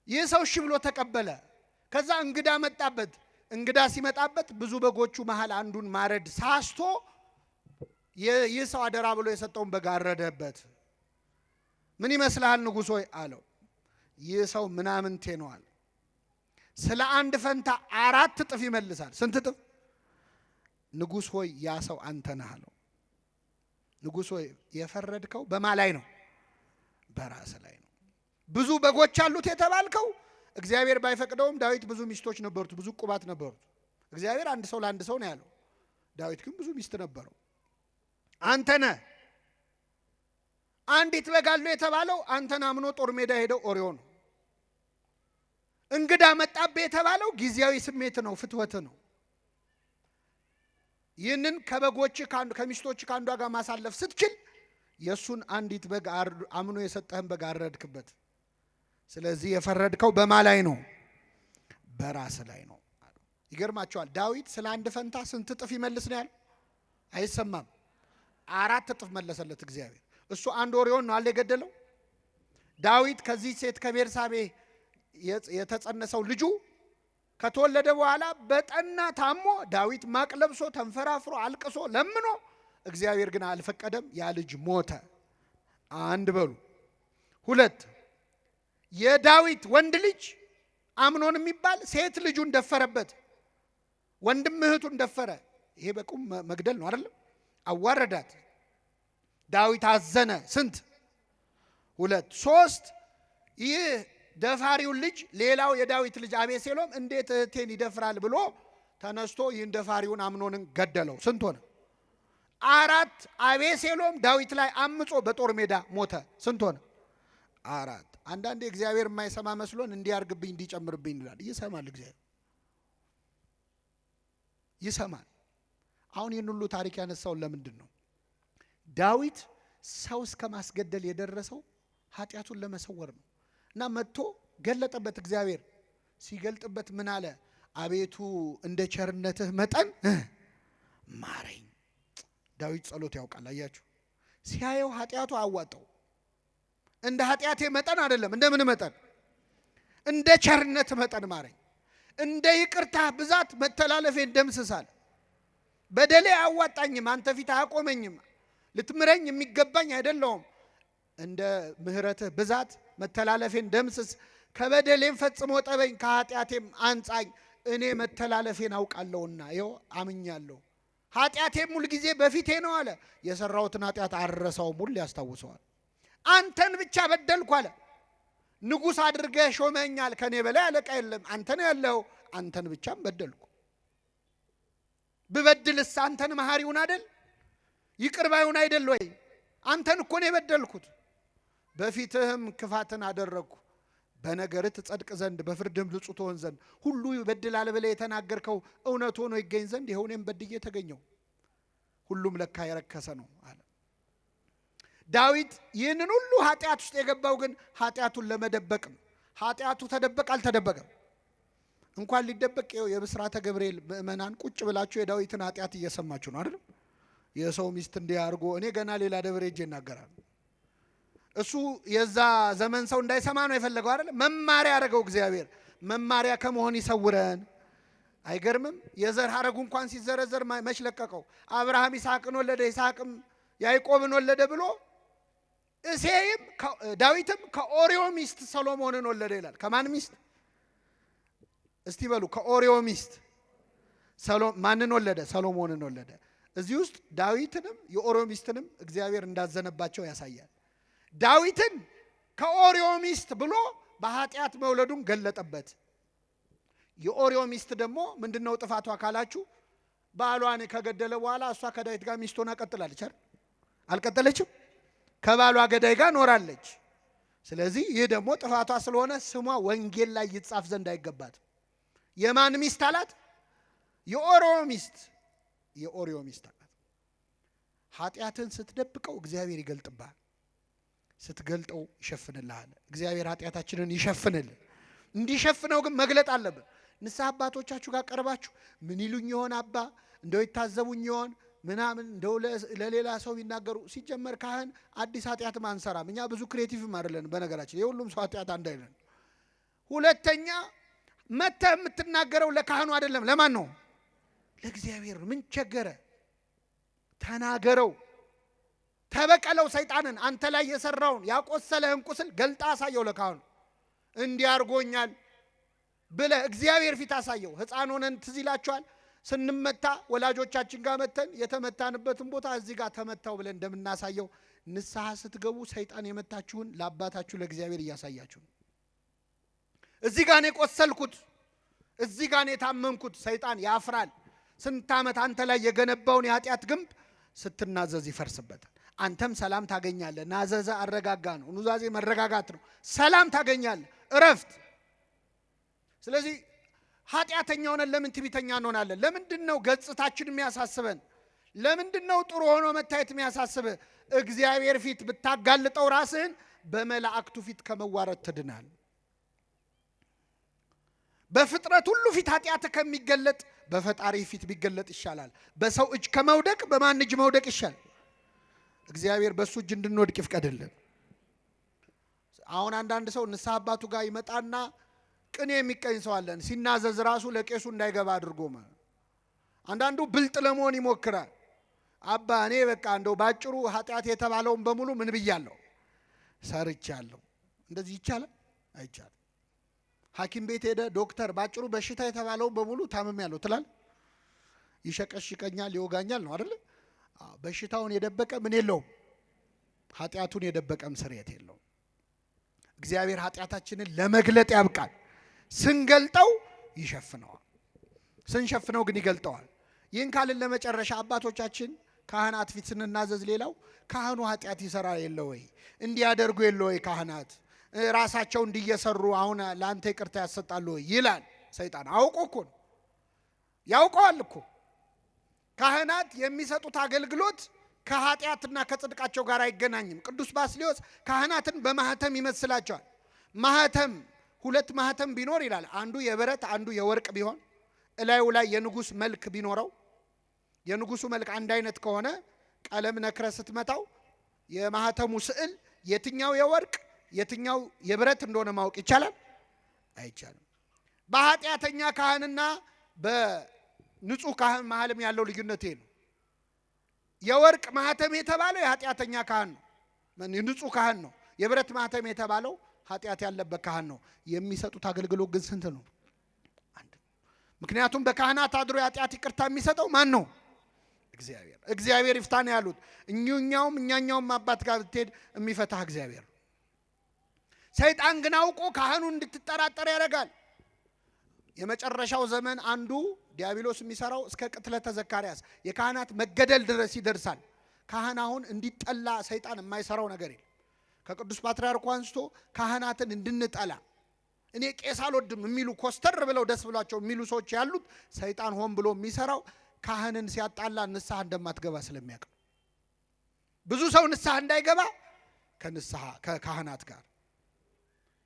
ይህ ሰው እሺ ብሎ ተቀበለ። ከዛ እንግዳ መጣበት። እንግዳ ሲመጣበት ብዙ በጎቹ መሃል አንዱን ማረድ ሳስቶ ይህ ሰው አደራ ብሎ የሰጠውን በግ አረደበት። ምን ይመስልሃል ንጉሥ ሆይ አለው። ይህ ሰው ምናምንቴ ነው አለ። ስለ አንድ ፈንታ 4 እጥፍ ይመልሳል። ስንት እጥፍ? ንጉሥ ሆይ ያ ሰው አንተ ነህ አለው። ንጉሥ ሆይ የፈረድከው በማ ላይ ነው? በራስ ላይ ነው። ብዙ በጎች አሉት የተባልከው እግዚአብሔር ባይፈቅደውም ዳዊት ብዙ ሚስቶች ነበሩት፣ ብዙ ቁባት ነበሩት። እግዚአብሔር አንድ ሰው ለአንድ ሰው ነው ያለው። ዳዊት ግን ብዙ ሚስት ነበረው። አንተ ነህ። አንዲት በግ አለው የተባለው አንተን አምኖ ጦር ሜዳ ሄደው ኦርዮ ነው። እንግዳ መጣብህ የተባለው ጊዜያዊ ስሜት ነው፣ ፍትወት ነው። ይህንን ከበጎች ከሚስቶች ከአንዷ ጋር ማሳለፍ ስትችል የእሱን አንዲት በግ አምኖ የሰጠህን በግ አረድክበት። ስለዚህ የፈረድከው በማ ላይ ነው? በራስ ላይ ነው። ይገርማቸዋል። ዳዊት ስለ አንድ ፈንታ ስንት እጥፍ ይመልስ ነው ያለው? አይሰማም። 4 እጥፍ መለሰለት እግዚአብሔር። እሱ አንድ ኦርዮን ነው አለ የገደለው። ዳዊት ከዚህ ሴት ከቤርሳቤ የተጸነሰው ልጁ ከተወለደ በኋላ በጠና ታሞ ዳዊት ማቅ ለብሶ ተንፈራፍሮ አልቅሶ ለምኖ እግዚአብሔር ግን አልፈቀደም። ያ ልጅ ሞተ። አንድ በሉ። 2 የዳዊት ወንድ ልጅ አምኖን የሚባል ሴት ልጁን ደፈረበት። ወንድም እህቱን ደፈረ። ይሄ በቁም መግደል ነው አይደለም? አዋረዳት። ዳዊት አዘነ። ስንት? 2 3 ይህ ደፋሪውን ልጅ ሌላው የዳዊት ልጅ አቤሴሎም እንዴት እህቴን ይደፍራል ብሎ ተነስቶ ይህን ደፋሪውን አምኖንን ገደለው። ስንት ሆነ? 4 አቤሴሎም ዳዊት ላይ አምጾ በጦር ሜዳ ሞተ። ስንት ሆነ? 4 አንዳንዴ እግዚአብሔር የማይሰማ መስሎን እንዲያርግብኝ እንዲጨምርብኝ ይላል። ይሰማል። እግዚአብሔር ይሰማል። አሁን ይህን ሁሉ ታሪክ ያነሳውን ለምንድን ነው? ዳዊት ሰው እስከ ማስገደል የደረሰው ኃጢአቱን ለመሰወር ነው። እና መጥቶ ገለጠበት። እግዚአብሔር ሲገልጥበት ምን አለ? አቤቱ እንደ ቸርነትህ መጠን ማረኝ። ዳዊት ጸሎት ያውቃል። አያችሁ፣ ሲያየው ኃጢአቱ አዋጣው። እንደ ኃጢአቴ መጠን አይደለም። እንደ ምን መጠን? እንደ ቸርነት መጠን ማረኝ። እንደ ይቅርታ ብዛት መተላለፌን ደምስሳል። በደሌ አያዋጣኝም፣ አንተ ፊት አያቆመኝም፣ ልትምረኝ የሚገባኝ አይደለሁም። እንደ ምህረትህ ብዛት መተላለፌን ደምስስ፣ ከበደሌም ፈጽሞ ጠበኝ፣ ከኃጢአቴም አንጻኝ። እኔ መተላለፌን አውቃለሁና ይኸው አምኛለሁ። ኃጢአቴም ሁል ጊዜ በፊቴ ነው አለ። የሰራሁትን ኃጢአት አልረሳውም፣ ሁሌ ያስታውሰዋል። አንተን ብቻ በደልኩ አለ። ንጉሥ አድርገህ ሾመኛል፣ ከኔ በላይ አለቃ የለም። አንተ ነው ያለው። አንተን ብቻም በደልኩ። ብበድልስ አንተን መሐሪውን አይደል? ይቅር ባዩን አይደል ወይ? አንተን እኮ ነው የበደልኩት። በፊትህም ክፋትን አደረግኩ፣ በነገርህ ትጸድቅ ዘንድ በፍርድም ንጹሕ ትሆን ዘንድ። ሁሉ ይበድላል ብለህ የተናገርከው እውነት ሆኖ ይገኝ ዘንድ ይኸው እኔም በድዬ ተገኘው። ሁሉም ለካ የረከሰ ነው አለ ዳዊት። ይህንን ሁሉ ኃጢአት ውስጥ የገባው ግን ኃጢአቱን ለመደበቅ ነው። ኃጢአቱ ተደበቅ አልተደበቀም። እንኳን ሊደበቅ የብስራተ ገብርኤል ምእመናን ቁጭ ብላችሁ የዳዊትን ኃጢአት እየሰማችሁ ነው አይደል? የሰው ሚስት እንዲያርጎ እኔ ገና ሌላ ደብረ ሄጄ እናገራለሁ። እሱ የዛ ዘመን ሰው እንዳይሰማ ነው የፈለገው አይደል? መማሪያ ያደረገው እግዚአብሔር። መማሪያ ከመሆን ይሰውረን። አይገርምም? የዘር ሐረጉ እንኳን ሲዘረዘር መች ለቀቀው? አብርሃም ይስሐቅን ወለደ፣ ይስሐቅም ያዕቆብን ወለደ ብሎ እሴይም ዳዊትም ከኦሪዮ ሚስት ሰሎሞንን ወለደ ይላል። ከማን ሚስት እስቲ በሉ? ከኦሪዮ ሚስት ማንን ወለደ? ሰሎሞንን ወለደ። እዚህ ውስጥ ዳዊትንም የኦሪዮ ሚስትንም እግዚአብሔር እንዳዘነባቸው ያሳያል። ዳዊትን ከኦሪዮ ሚስት ብሎ በኃጢአት መውለዱን ገለጠበት። የኦሪዮ ሚስት ደግሞ ምንድነው ጥፋቷ ካላችሁ፣ ባሏን ከገደለ በኋላ እሷ ከዳዊት ጋር ሚስት ሆና ቀጥላለች አይደል? አልቀጠለችም? ከባሏ ገዳይ ጋር ኖራለች። ስለዚህ ይህ ደግሞ ጥፋቷ ስለሆነ ስሟ ወንጌል ላይ ይጻፍ ዘንድ አይገባትም። የማን ሚስት አላት? የኦሪዮ ሚስት። የኦሪዮ ሚስት አላት። ኃጢአትን ስትደብቀው እግዚአብሔር ይገልጥብሃል፣ ስትገልጠው ይሸፍንልሃል። እግዚአብሔር ኃጢአታችንን ይሸፍንልን። እንዲሸፍነው ግን መግለጥ አለብን። ንስሐ አባቶቻችሁ ጋር ቀርባችሁ ምን ይሉኝ ይሆን አባ፣ እንደው ይታዘቡኝ ይሆን ምናምን፣ እንደው ለሌላ ሰው ቢናገሩ። ሲጀመር ካህን አዲስ ኃጢአትም አንሰራም እኛ፣ ብዙ ክሬቲቭም አይደለን በነገራችን። የሁሉም ሰው ኃጢአት አንድ አይደለም። ሁለተኛ መተህ የምትናገረው ለካህኑ አይደለም። ለማን ነው? ለእግዚአብሔር። ምን ቸገረ? ተናገረው፣ ተበቀለው ሰይጣንን። አንተ ላይ የሰራውን ያቆሰለህን ቁስል ገልጣ አሳየው ለካህኑ። እንዲያርጎኛል ብለህ እግዚአብሔር ፊት አሳየው። ሕፃን ሆነን ትዝ ይላችኋል፣ ስንመታ ወላጆቻችን ጋር መተን የተመታንበትን ቦታ እዚህ ጋር ተመታው ብለን እንደምናሳየው ንስሐ ስትገቡ ሰይጣን የመታችሁን ለአባታችሁ ለእግዚአብሔር እያሳያችሁ ነው። እዚህ ጋር ነው የቆሰልኩት፣ እዚህ ጋር ነው የታመንኩት። ሰይጣን ያፍራል። ስንት ዓመት አንተ ላይ የገነባውን የኃጢአት ግንብ ስትናዘዝ ይፈርስበታል። አንተም ሰላም ታገኛለህ። ናዘዘ አረጋጋ ነው። ኑዛዜ መረጋጋት ነው። ሰላም ታገኛለህ፣ እረፍት። ስለዚህ ኃጢአተኛ ሆነን ለምን ትዕቢተኛ እንሆናለን? ለምንድን ነው ገጽታችን የሚያሳስበን? ለምንድን ነው ጥሩ ሆኖ መታየት የሚያሳስብህ? እግዚአብሔር ፊት ብታጋልጠው ራስህን በመላእክቱ ፊት ከመዋረድ ትድናል። በፍጥረት ሁሉ ፊት ኃጢአት ከሚገለጥ በፈጣሪ ፊት ቢገለጥ ይሻላል። በሰው እጅ ከመውደቅ በማን እጅ መውደቅ ይሻላል? እግዚአብሔር በሱ እጅ እንድንወድቅ ይፍቀድልን። አሁን አንዳንድ ሰው ንስሐ አባቱ ጋር ይመጣና ቅኔ የሚቀኝ ሰው አለን። ሲናዘዝ ራሱ ለቄሱ እንዳይገባ አድርጎ ማለት። አንዳንዱ ብልጥ ለመሆን ይሞክራል። አባ እኔ በቃ እንደው ባጭሩ ኃጢአት የተባለውን በሙሉ ምን ብያለሁ? ሰርቻለሁ። እንደዚህ ይቻላል? አይቻልም። ሐኪም ቤት ሄደ ዶክተር ባጭሩ በሽታ የተባለውን በሙሉ ታምሜያለሁ ትላል። ይሸቀሽቀኛል፣ ይወጋኛል ነው አይደል? በሽታውን የደበቀ ምን የለውም፣ ኃጢአቱን የደበቀም ስርየት የለውም። እግዚአብሔር ኃጢአታችንን ለመግለጥ ያብቃል። ስንገልጠው ይሸፍነዋል፣ ስንሸፍነው ግን ይገልጠዋል። ይህን ካልን ለመጨረሻ አባቶቻችን ካህናት ፊት ስንናዘዝ፣ ሌላው ካህኑ ኃጢአት ይሰራ የለ ወይ? እንዲያደርጉ የለ ወይ? ካህናት ራሳቸው እንዲየሰሩ አሁን ለአንተ ይቅርታ ያሰጣሉ ወይ ይላል ሰይጣን። አውቆ እኮ ነው፣ ያውቀዋል እኮ። ካህናት የሚሰጡት አገልግሎት ከኃጢአትና ከጽድቃቸው ጋር አይገናኝም። ቅዱስ ባስልዮስ ካህናትን በማህተም ይመስላቸዋል። ማህተም ሁለት ማህተም ቢኖር ይላል፣ አንዱ የብረት አንዱ የወርቅ ቢሆን እላዩ ላይ የንጉሥ መልክ ቢኖረው፣ የንጉሱ መልክ አንድ አይነት ከሆነ ቀለም ነክረ ስትመታው የማህተሙ ስዕል የትኛው የወርቅ የትኛው የብረት እንደሆነ ማወቅ ይቻላል? አይቻልም። በኃጢአተኛ ካህንና በንጹህ ካህን መሃልም ያለው ልዩነት ይሄ ነው። የወርቅ ማህተም የተባለው የኃጢአተኛ ካህን ነው፣ ንጹህ ካህን ነው። የብረት ማህተም የተባለው ኃጢአት ያለበት ካህን ነው። የሚሰጡት አገልግሎት ግን ስንት ነው? አንድ። ምክንያቱም በካህናት አድሮ የኃጢአት ይቅርታ የሚሰጠው ማን ነው? እግዚአብሔር። እግዚአብሔር ይፍታ ነው ያሉት። እኛኛውም አባት ጋር ብትሄድ የሚፈታህ እግዚአብሔር። ሰይጣን ግን አውቆ ካህኑን እንድትጠራጠር ያደርጋል። የመጨረሻው ዘመን አንዱ ዲያብሎስ የሚሰራው እስከ ቅትለተ ዘካርያስ የካህናት መገደል ድረስ ይደርሳል። ካህን አሁን እንዲጠላ ሰይጣን የማይሰራው ነገር የለም። ከቅዱስ ፓትርያርኩ አንስቶ ካህናትን እንድንጠላ እኔ ቄስ አልወድም የሚሉ ኮስተር ብለው ደስ ብሏቸው የሚሉ ሰዎች ያሉት ሰይጣን ሆን ብሎ የሚሰራው ካህንን ሲያጣላ ንስሐ እንደማትገባ ስለሚያውቅ ብዙ ሰው ንስሐ እንዳይገባ ከካህናት ጋር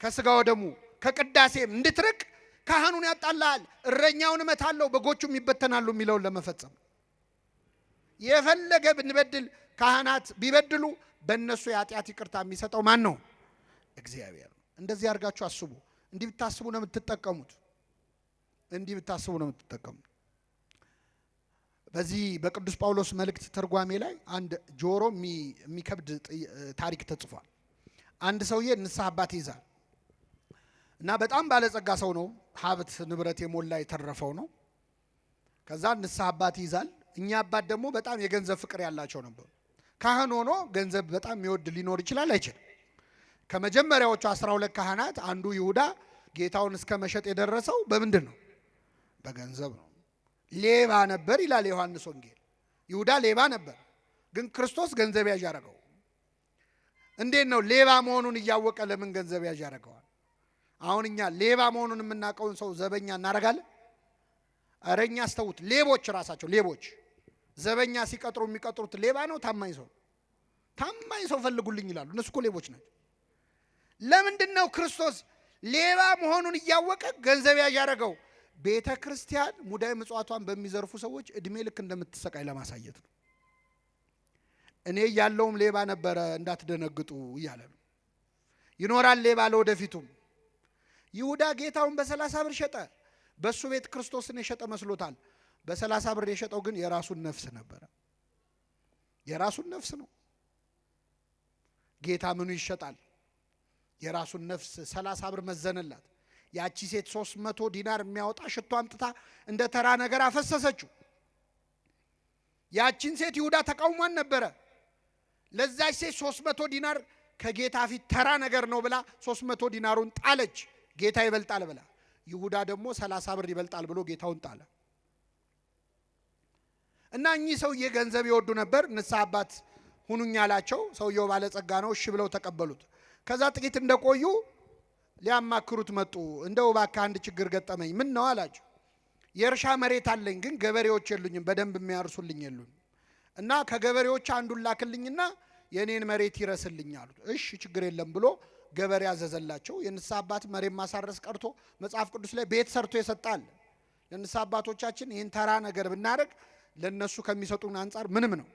ከስጋ ወደሙ ከቅዳሴም እንድትርቅ ካህኑን ያጣላል። እረኛውን እመታለሁ በጎቹም ይበተናሉ የሚለውን ለመፈጸም የፈለገ ብንበድል ካህናት ቢበድሉ በእነሱ የኃጢአት ይቅርታ የሚሰጠው ማን ነው? እግዚአብሔር ነው። እንደዚህ አድርጋችሁ አስቡ። እንዲህ ብታስቡ ነው የምትጠቀሙት። በዚህ በቅዱስ ጳውሎስ መልእክት ትርጓሜ ላይ አንድ ጆሮ የሚከብድ ታሪክ ተጽፏል። አንድ ሰውዬ ንስሐ አባት ይዛል እና በጣም ባለጸጋ ሰው ነው። ሀብት ንብረት የሞላ የተረፈው ነው። ከዛ ንስሐ አባት ይዛል። እኛ አባት ደግሞ በጣም የገንዘብ ፍቅር ያላቸው ነበሩ። ካህን ሆኖ ገንዘብ በጣም የሚወድ ሊኖር ይችላል አይችልም? ከመጀመሪያዎቹ 12 ካህናት አንዱ ይሁዳ ጌታውን እስከ መሸጥ የደረሰው በምንድን ነው? በገንዘብ ነው። ሌባ ነበር ይላል ዮሐንስ ወንጌል። ይሁዳ ሌባ ነበር፣ ግን ክርስቶስ ገንዘብ ያዥ ያደረገው። እንዴት ነው? ሌባ መሆኑን እያወቀ ለምን ገንዘብ ያዥ ያደረገዋል? አሁን እኛ ሌባ መሆኑን የምናውቀውን ሰው ዘበኛ እናደርጋለን? ኧረ እኛ አስተውት። ሌቦች ራሳቸው ሌቦች ዘበኛ ሲቀጥሩ የሚቀጥሩት ሌባ ነው ታማኝ ሰው ፈልጉልኝ ይላሉ። እነሱ እኮ ሌቦች ናቸው። ለምንድን ነው ክርስቶስ ሌባ መሆኑን እያወቀ ገንዘብ ያዥ ያደረገው? ቤተ ክርስቲያን ሙዳይ ምጽዋቷን በሚዘርፉ ሰዎች እድሜ ልክ እንደምትሰቃይ ለማሳየት ነው። እኔ ያለውም ሌባ ነበረ እንዳትደነግጡ እያለ ነው። ይኖራል ሌባ ለወደፊቱም። ይሁዳ ጌታውን በ30 ብር ሸጠ። በሱ ቤት ክርስቶስን የሸጠ መስሎታል። በ30 ብር የሸጠው ግን የራሱን ነፍስ ነበረ። የራሱን ነፍስ ነው። ጌታ ምኑ ይሸጣል? የራሱን ነፍስ 30 ብር መዘነላት። ያቺ ሴት 300 ዲናር የሚያወጣ ሽቶ አምጥታ እንደ ተራ ነገር አፈሰሰችው። ያቺን ሴት ይሁዳ ተቃውሟን ነበረ። ለዛች ሴት 300 ዲናር ከጌታ ፊት ተራ ነገር ነው ብላ 300 ዲናሩን ጣለች። ጌታ ይበልጣል ብላ። ይሁዳ ደግሞ 30 ብር ይበልጣል ብሎ ጌታውን ጣለ። እና እኚህ ሰውዬ ገንዘብ ይወዱ ነበር። ንስሐ አባት ሁኑኝ አላቸው። ሰውየው ባለጸጋ ነው፣ እሺ ብለው ተቀበሉት። ከዛ ጥቂት እንደቆዩ ሊያማክሩት መጡ። እንደው እባክህ አንድ ችግር ገጠመኝ። ምን ነው አላቸው። የእርሻ መሬት አለኝ፣ ግን ገበሬዎች የሉኝም፣ በደንብ የሚያርሱልኝ የሉኝ እና ከገበሬዎች አንዱን ላክልኝና የኔን መሬት ይረስልኝ አሉት። እሺ ችግር የለም ብሎ ገበሬ ያዘዘላቸው። የንስሐ አባት መሬት ማሳረስ ቀርቶ መጽሐፍ ቅዱስ ላይ ቤት ሰርቶ ይሰጣል። ለንስሐ አባቶቻችን ይህን ተራ ነገር ብናደርግ ለነሱ ከሚሰጡን አንጻር ምንም ነው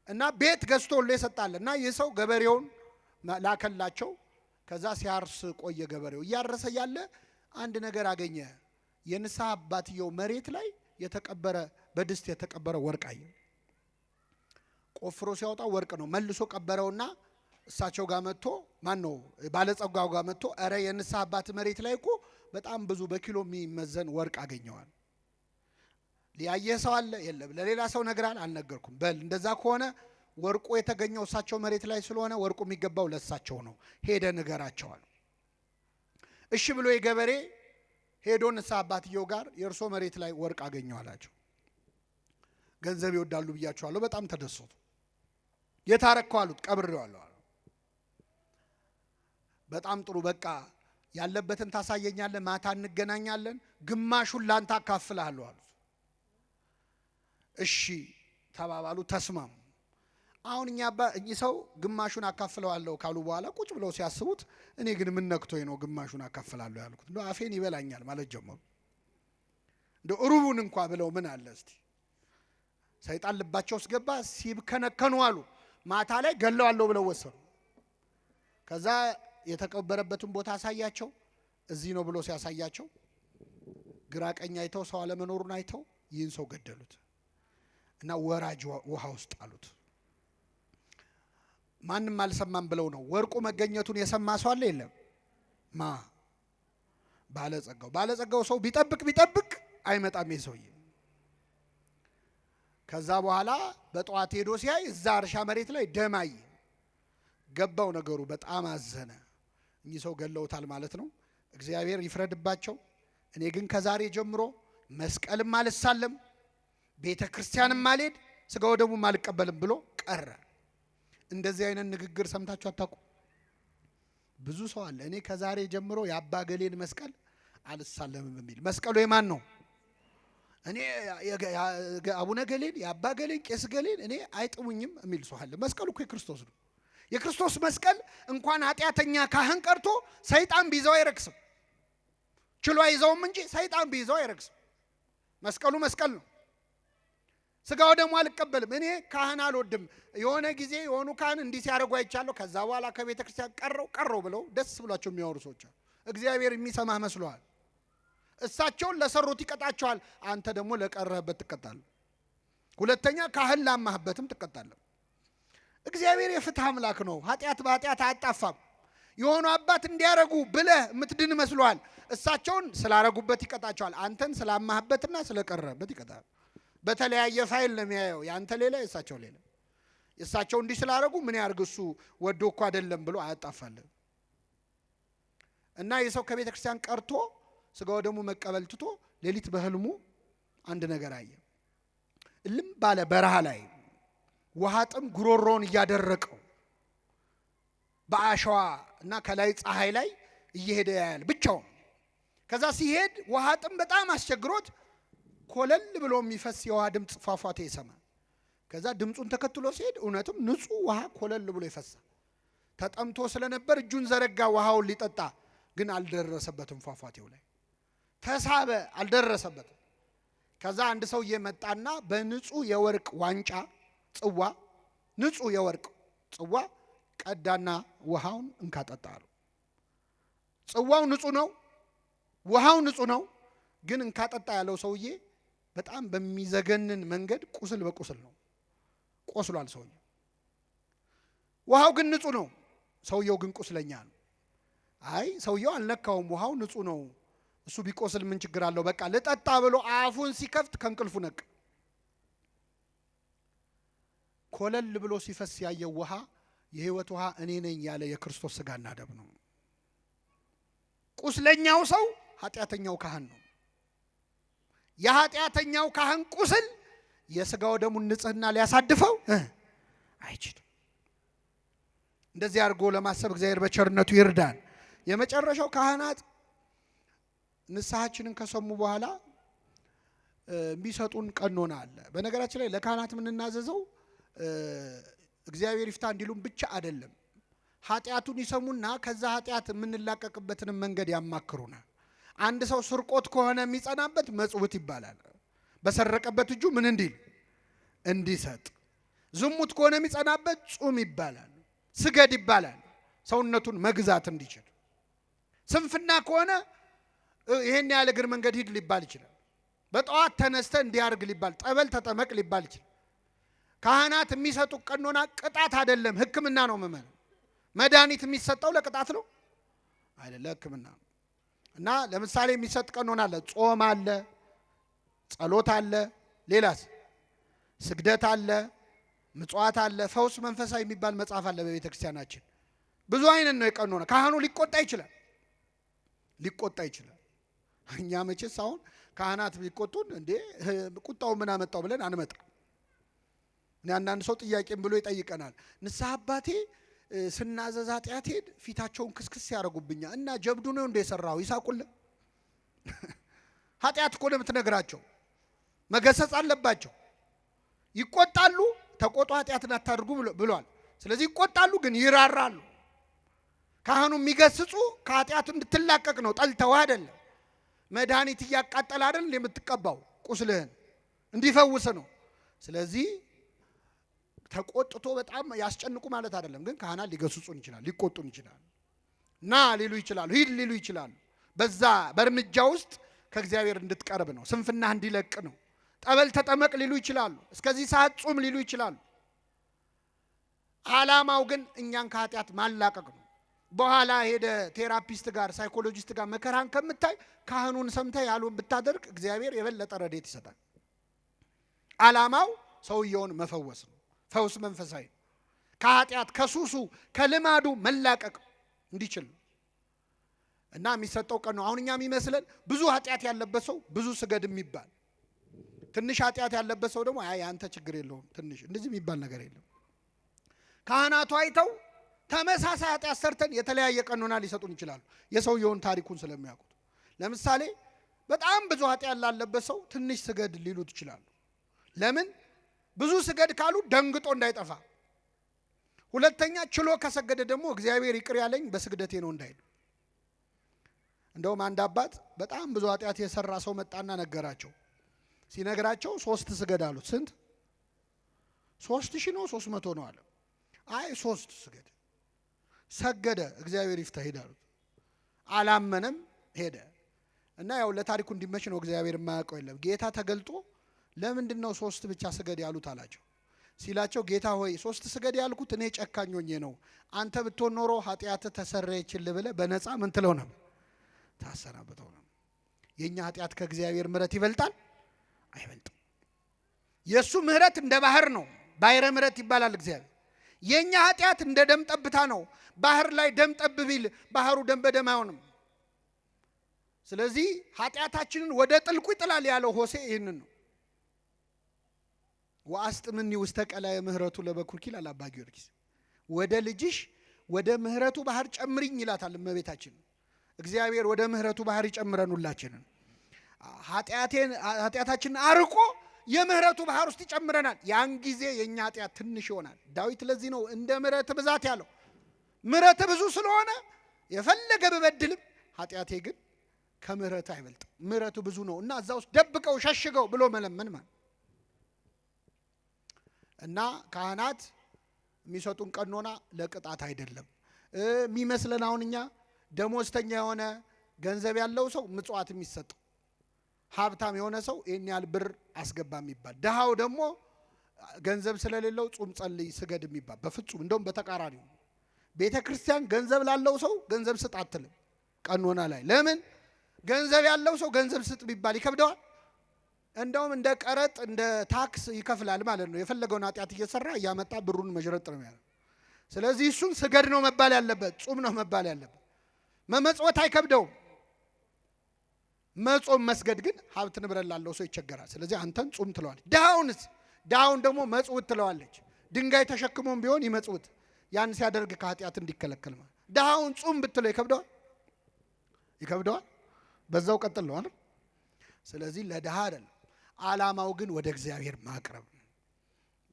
እና ቤት ገዝቶሎ ይሰጣል። እና ይህ ሰው ገበሬውን ላከላቸው። ከዛ ሲያርስ ቆየ። ገበሬው እያረሰ ያለ አንድ ነገር አገኘ። የንስሐ አባትየው መሬት ላይ የተቀበረ በድስት የተቀበረ ወርቅ አየ። ቆፍሮ ሲያወጣው ወርቅ ነው። መልሶ ቀበረውና እሳቸው ጋር መጥቶ ባለጸጋው ጋር መጥቶ አረ የንስሐ አባት መሬት ላይ እኮ በጣም ብዙ በኪሎ የሚመዘን ወርቅ አገኘዋል። ሊያየ ሰው አለ? የለም። ለሌላ ሰው ነግራል? አልነገርኩም። በል እንደዛ ከሆነ ወርቁ የተገኘው እሳቸው መሬት ላይ ስለሆነ ወርቁ የሚገባው ለእሳቸው ነው፣ ሄደ ንገራቸዋል። እሺ ብሎ የገበሬ ሄዶ ንስሐ አባትየው ጋር የእርሶ መሬት ላይ ወርቅ አገኘው አላቸው። ገንዘብ ይወዳሉ ብያቸዋለሁ። በጣም ተደሰቱ። የታረከው አሉት። ቀብሬዋለሁ አሉ። በጣም ጥሩ፣ በቃ ያለበትን ታሳየኛለህ፣ ማታ እንገናኛለን፣ ግማሹን ላንተ አካፍልሃለሁ አሉት። እሺ ተባባሉ፣ ተስማሙ። አሁን እኚህ ሰው ግማሹን አካፍለዋለሁ ካሉ በኋላ ቁጭ ብለው ሲያስቡት እኔ ግን ምን ነክቶኝ ነው ግማሹን አካፍላለሁ ያልኩት? እንደው አፌን ይበላኛል ማለት ጀመሩ። እንደው ሩቡን እንኳ ብለው ምን አለ እስቲ። ሰይጣን ልባቸው ውስጥ ገባ። ሲብከነከኑ አሉ። ማታ ላይ ገለዋለሁ ብለው ወሰኑ። ከዛ የተቀበረበትን ቦታ አሳያቸው። እዚህ ነው ብሎ ሲያሳያቸው ግራ ቀኝ አይተው ሰው አለመኖሩን አይተው ይህን ሰው ገደሉት እና ወራጅ ውሃ ውስጥ አሉት። ማንም አልሰማም ብለው ነው። ወርቁ መገኘቱን የሰማ ሰው አለ? የለም። ማ ባለጸጋው ሰው ቢጠብቅ አይመጣም የሰውዬ። ከዛ በኋላ በጠዋት ሄዶ ሲያይ እዛ እርሻ መሬት ላይ ደም አየ። ገባው ነገሩ፣ በጣም አዘነ። እኚህ ሰው ገለውታል ማለት ነው። እግዚአብሔር ይፍረድባቸው። እኔ ግን ከዛሬ ጀምሮ መስቀልም አልሳለም፣ ቤተ ክርስቲያንም አልሄድ፣ ስጋው ደሙም አልቀበልም ብሎ ቀረ። እንደዚህ አይነት ንግግር ሰምታችሁ አታውቁ? ብዙ ሰው አለ እኔ ከዛሬ ጀምሮ የአባ ገሌን መስቀል አልሳለምም የሚል። መስቀሉ የማን ነው? እኔ አቡነ ገሌን የአባ ገሌን ቄስ ገሌን እኔ አይጥሙኝም የሚል ሰው አለ። መስቀሉ እኮ የክርስቶስ ነው። የክርስቶስ መስቀል እንኳን ኃጢአተኛ ካህን ቀርቶ ሰይጣን ቢይዘው አይረክስም። ችሎ አይዘውም እንጂ ሰይጣን ቢይዘው አይረክስም። መስቀሉ መስቀል ነው። ስጋው ደግሞ አልቀበልም። እኔ ካህን አልወድም። የሆነ ጊዜ የሆኑ ካህን እንዲህ ሲያደርጉ አይቻለሁ። ከዛ በኋላ ከቤተ ክርስቲያን ቀረው ብለው ደስ ብሏቸው የሚያወሩ ሰዎች አሉ። እግዚአብሔር የሚሰማህ መስሎሃል? እሳቸውን ለሰሩት ይቀጣቸዋል። አንተ ደግሞ ለቀረህበት ትቀጣለህ። ሁለተኛ ካህን ላማህበትም ትቀጣለህ። እግዚአብሔር የፍትህ አምላክ ነው። ኃጢአት በኃጢአት አያጣፋም። የሆኑ አባት እንዲያረጉ ብለህ የምትድን መስሎሃል? እሳቸውን ስላረጉበት ይቀጣቸዋል። አንተን ስላማህበትና ስለቀረህበት ይቀጣል። በተለያየ ፋይል ነው የሚያየው። ያንተ ሌላ የእሳቸው ሌላ። የእሳቸው እንዲህ ስላረጉ ምን ያርግ እሱ ወዶ እኮ አይደለም ብሎ አያጣፋልህ። እና የሰው ከቤተ ክርስቲያን ቀርቶ ስጋው ደግሞ መቀበል ትቶ ሌሊት በህልሙ አንድ ነገር አየ። እልም ባለ በረሃ ላይ ውሃ ጥም ጉሮሮውን እያደረቀው በአሸዋ እና ከላይ ፀሐይ ላይ እየሄደ ያያል ብቻውን። ከዛ ሲሄድ ውሃ ጥም በጣም አስቸግሮት ኮለል ብሎ የሚፈስ የውሃ ድምፅ ፏፏቴ ይሰማል። ከዛ ድምፁን ተከትሎ ሲሄድ እውነትም ንጹህ ውሃ ኮለል ብሎ ይፈሳል። ተጠምቶ ስለነበር እጁን ዘረጋ ውሃውን ሊጠጣ፣ ግን አልደረሰበትም። ፏፏቴው ላይ ተሳበ፣ አልደረሰበትም። ከዛ አንድ ሰው እየመጣና በንጹህ የወርቅ ዋንጫ ጽዋ፣ ንጹህ የወርቅ ጽዋ ቀዳና ውሃውን እንካጠጣ አለው። ጽዋው ንጹህ ነው፣ ውሃው ንጹህ ነው። ግን እንካጠጣ ያለው ሰውዬ በጣም በሚዘገንን መንገድ ቁስል በቁስል ነው፣ ቆስሏል ሰውዬው። ውሃው ግን ንጹህ ነው፣ ሰውየው ግን ቁስለኛ ነው። አይ ሰውየው አልነካውም፣ ውሃው ንጹህ ነው፣ እሱ ቢቆስል ምን ችግር አለው፣ በቃ ልጠጣ ብሎ አፉን ሲከፍት ከእንቅልፉ ነቃ። ኮለል ብሎ ሲፈስ ያየው ውሃ የህይወት ውሃ እኔ ነኝ ያለ የክርስቶስ ስጋና ደም ነው። ቁስለኛው ሰው ኃጢአተኛው ካህን ነው። የኃጢአተኛው ካህን ቁስል የስጋው ደሙን ንጽህና ሊያሳድፈው አይችልም። እንደዚህ አድርጎ ለማሰብ እግዚአብሔር በቸርነቱ ይርዳን። የመጨረሻው ካህናት ንስሐችንን ከሰሙ በኋላ የሚሰጡን ቀኖና አለ። በነገራችን ላይ ለካህናት የምንናዘዘው እግዚአብሔር ይፍታ እንዲሉም ብቻ አይደለም። ኃጢአቱን ይሰሙና ከዛ ኃጢአት የምንላቀቅበትንም መንገድ ያማክሩናል። አንድ ሰው ስርቆት ከሆነ የሚጸናበት መጽውት ይባላል። በሰረቀበት እጁ ምን እንዲል እንዲሰጥ። ዝሙት ከሆነ የሚጸናበት ጹም ይባላል። ስገድ ይባላል፣ ሰውነቱን መግዛት እንዲችል። ስንፍና ከሆነ ይሄን ያለ እግር መንገድ ሂድ ሊባል ይችላል። በጠዋት ተነስተ እንዲያርግ ሊባል፣ ጠበል ተጠመቅ ሊባል ይችላል። ካህናት የሚሰጡ ቀኖና ቅጣት አይደለም፣ ሕክምና ነው። መድኃኒት የሚሰጠው ለቅጣት ነው አይደለም፣ ለሕክምና ነው። እና ለምሳሌ የሚሰጥ ቀኖና አለ። ጾም አለ፣ ጸሎት አለ፣ ሌላስ ስግደት አለ፣ ምጽዋት አለ፣ ፈውስ መንፈሳዊ የሚባል መጽሐፍ አለ በቤተ ክርስቲያናችን። ብዙ አይነት ነው የቀኖና። ካህኑ ሊቆጣ ይችላል። እኛ መቼስ አሁን ካህናት ቢቆጡን እንዴ ቁጣው ምን አመጣው ብለን አንመጣ። አንዳንድ ሰው ጥያቄም ብሎ ይጠይቀናል። ንስሐ አባቴ ስናዘዝ ኃጢአቴን ፊታቸውን ክስክስ ያደርጉብኛል እና ጀብዱ ነው እንደ የሰራው ይሳቁልን። ኃጢአት እኮ ነው የምትነግራቸው፣ መገሰጽ አለባቸው። ይቆጣሉ፣ ተቆጡ፣ ኃጢአትን አታድርጉ ብሏል። ስለዚህ ይቆጣሉ፣ ግን ይራራሉ። ካህኑ የሚገስጹ ከኃጢአቱ እንድትላቀቅ ነው፣ ጠልተው አይደለም። መድኃኒት እያቃጠለ አይደል የምትቀባው፣ ቁስልህን እንዲፈውስ ነው። ስለዚህ ተቆጥቶ በጣም ያስጨንቁ ማለት አይደለም። ግን ካህናት ሊገስጹን ይችላል፣ ሊቆጡን ይችላል፣ ና ሊሉ ይችላሉ፣ ሂድ ሊሉ ይችላሉ። በዛ በእርምጃ ውስጥ ከእግዚአብሔር እንድትቀርብ ነው፣ ስንፍናህ እንዲለቅ ነው። ጠበል ተጠመቅ ሊሉ ይችላሉ፣ እስከዚህ ሰዓት ጹም ሊሉ ይችላሉ። ዓላማው ግን እኛን ከኃጢአት ማላቀቅ ነው። በኋላ ሄደ ቴራፒስት ጋር ሳይኮሎጂስት ጋር መከራን ከምታይ ካህኑን ሰምተህ ያሉን ብታደርግ እግዚአብሔር የበለጠ ረድኤት ይሰጣል። ዓላማው ሰውየውን መፈወስ ነው። ፈውስ መንፈሳዊ ከኃጢአት ከሱሱ ከልማዱ መላቀቅ እንዲችል እና የሚሰጠው ቀን ነው። አሁን እኛ የሚመስለን ብዙ ኃጢአት ያለበት ሰው ብዙ ስገድ የሚባል፣ ትንሽ ኃጢአት ያለበት ሰው ደግሞ አይ አንተ ችግር የለውም ትንሽ፣ እንደዚህ የሚባል ነገር የለም። ካህናቱ አይተው ተመሳሳይ ኃጢአት ሰርተን የተለያየ ቀኖና ሊሰጡን ይችላሉ፣ የሰውየውን ታሪኩን ስለሚያውቁት። ለምሳሌ በጣም ብዙ ኃጢአት ላለበት ሰው ትንሽ ስገድ ሊሉት ይችላሉ። ለምን? ብዙ ስገድ ካሉ ደንግጦ እንዳይጠፋ፣ ሁለተኛ ችሎ ከሰገደ ደግሞ እግዚአብሔር ይቅር ያለኝ በስግደቴ ነው እንዳይሉ። እንደውም አንድ አባት በጣም ብዙ ኃጢአት የሰራ ሰው መጣና ነገራቸው። ሲነግራቸው 3 ስገድ አሉት። ስንት? 3000 ነው 300 ነው አለ። አይ 3 ስገድ። ሰገደ። እግዚአብሔር ይፍታህ ሄደ አሉት። አላመነም፣ ሄደ እና ያው ለታሪኩ እንዲመች ነው። እግዚአብሔር የማያውቀው የለም። ጌታ ተገልጦ ለምንድን ነው 3 ብቻ ስገድ ያሉት አላቸው። ሲላቸው ጌታ ሆይ 3 ስገድ ያልኩት እኔ ጨካኝ ሆኜ ነው። አንተ ብትሆን ኖሮ ኃጢአት ተሰረየችልህ ብለህ በነፃ ምን ትለው ነበር? ታሰናብተው ነው። የኛ ኃጢአት ከእግዚአብሔር ምሕረት ይበልጣል? አይበልጥም። የሱ ምሕረት እንደ ባህር ነው። ባሕረ ምሕረት ይባላል እግዚአብሔር። የኛ ኃጢአት እንደ ደም ጠብታ ነው። ባህር ላይ ደም ጠብ ቢል ባህሩ ደም በደም አይሆንም። ስለዚህ ኃጢአታችንን ወደ ጥልቁ ይጥላል ያለው ሆሴ ይህንን ነው። ወአስጥምኒ ውስተ ቀላየ ምሕረቱ ለበኩርኪ ይላል አባ ጊዮርጊስ። ወደ ልጅሽ ወደ ምሕረቱ ባህር ጨምሪኝ ይላታል እመቤታችን። እግዚአብሔር ወደ ምሕረቱ ባህር ይጨምረን ሁላችንን። ኃጢአታችንን አርቆ የምህረቱ ባህር ውስጥ ይጨምረናል። ያን ጊዜ የኛ ኃጢአት ትንሽ ይሆናል። ዳዊት ለዚህ ነው እንደ ምሕረት ብዛት ያለው። ምሕረት ብዙ ስለሆነ የፈለገ ብበድልም ኃጢአቴ ግን ከምሕረት አይበልጥም። ምሕረቱ ብዙ ነው እና እዛ ውስጥ ደብቀው ሸሽገው ብሎ መለመን ማለት እና ካህናት የሚሰጡን ቀኖና ለቅጣት አይደለም የሚመስለን። አሁን እኛ ደሞዝተኛ የሆነ ገንዘብ ያለው ሰው ምጽዋት የሚሰጠው፣ ሀብታም የሆነ ሰው ይህን ያህል ብር አስገባ የሚባል፣ ድሃው ደግሞ ገንዘብ ስለሌለው ጹም ጸልይ ስገድ የሚባል። በፍጹም እንደውም በተቃራኒው ቤተ ክርስቲያን ገንዘብ ላለው ሰው ገንዘብ ስጥ አትልም ቀኖና ላይ። ለምን? ገንዘብ ያለው ሰው ገንዘብ ስጥ ቢባል ይከብደዋል። እንደውም እንደ ቀረጥ እንደ ታክስ ይከፍላል ማለት ነው። የፈለገውን ኃጢአት እየሰራ እያመጣ ብሩን መዥረጥ ነው ያለው። ስለዚህ እሱን ስገድ ነው መባል ያለበት፣ ጹም ነው መባል ያለበት። መመጽወት አይከብደውም። መጾም መስገድ ግን ሀብት ንብረት ላለው ሰው ይቸገራል። ስለዚህ አንተን ጹም ትለዋለች። ድሃውን ደግሞ መጽውት ትለዋለች። ድንጋይ ተሸክሞም ቢሆን ይመጽውት፣ ያን ሲያደርግ ከኃጢአት እንዲከለከል ማለት። ድሃውን ጹም ብትለው ይከብደዋል። በዛው ቀጥል ነው አይደል? ስለዚህ ለድሃ አይደለም፣ ዓላማው ግን ወደ እግዚአብሔር ማቅረብ።